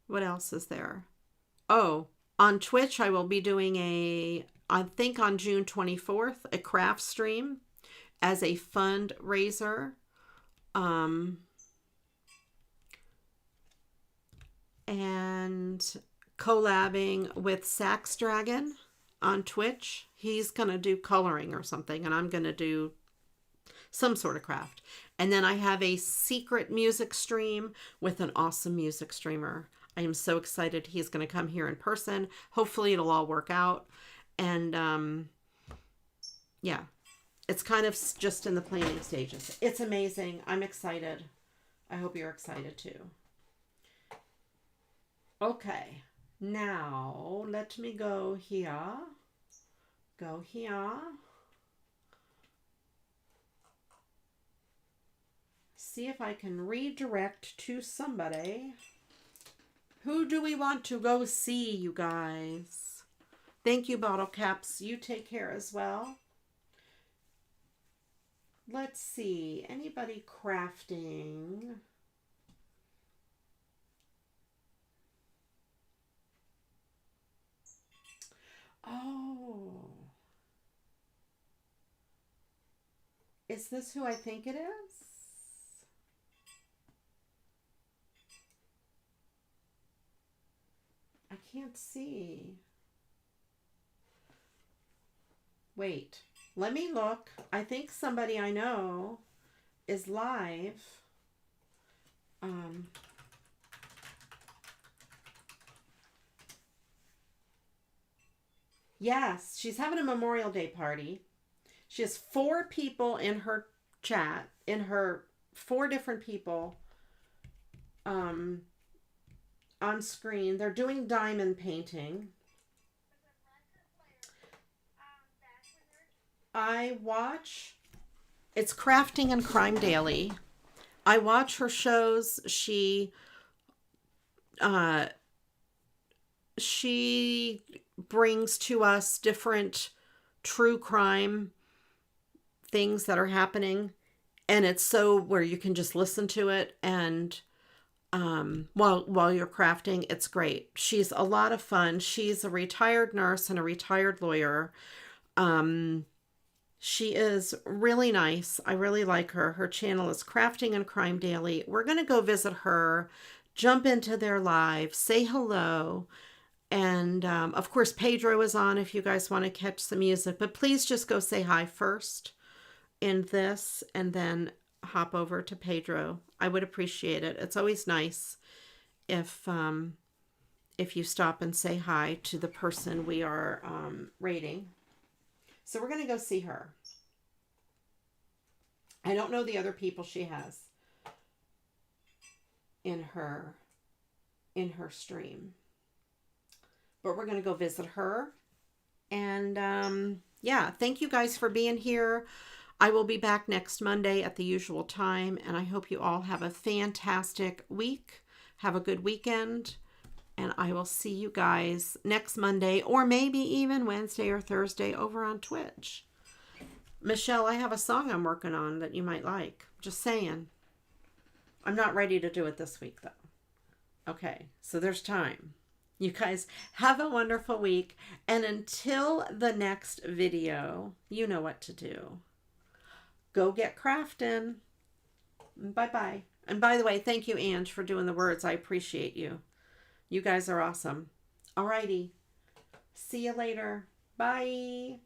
what else is there? Oh, on Twitch, I will be doing I think on June 24th, a craft stream as a fundraiser. And collabing with Sax Dragon on Twitch. He's going to do coloring or something, and I'm going to do some sort of craft. And then I have a secret music stream with an awesome music streamer. I am so excited he's going to come here in person. Hopefully it'll all work out. And yeah, it's kind of just in the planning stages. It's amazing. I'm excited. I hope you're excited too. Okay, now let me go here. Go here. See if I can redirect to somebody. Who do we want to go see, you guys? Thank you, Bottle Caps. You take care as well. Let's see. Anybody crafting? Oh. Is this who I think it is? I can't see. Wait, let me look. I think somebody I know is live. Yes, she's having a Memorial Day party. She has 4 people in her chat, 4 different people on screen. They're doing diamond painting. It's Crafting and Crime Daily. I watch her shows. She brings to us different true crime things that are happening, and it's so where you can just listen to it and while you're crafting. It's great. She's a lot of fun. She's a retired nurse and a retired lawyer. She is really nice. I really like her. Her channel is Crafting and Crime Daily. We're going to go visit her, jump into their live, say hello. And of course, Pedro is on if you guys want to catch some music. But please just go say hi first in this and then hop over to Pedro. I would appreciate it. It's always nice if you stop and say hi to the person we are rating. So we're going to go see her. I don't know the other people she has in her stream. But we're going to go visit her. And yeah, thank you guys for being here. I will be back next Monday at the usual time. And I hope you all have a fantastic week. Have a good weekend. And I will see you guys next Monday or maybe even Wednesday or Thursday over on Twitch. Michelle, I have a song I'm working on that you might like. Just saying. I'm not ready to do it this week, though. Okay, so there's time. You guys have a wonderful week. And until the next video, you know what to do. Go get crafting. Bye-bye. And by the way, thank you, Ange, for doing the words. I appreciate you. You guys are awesome. Alrighty. See you later. Bye.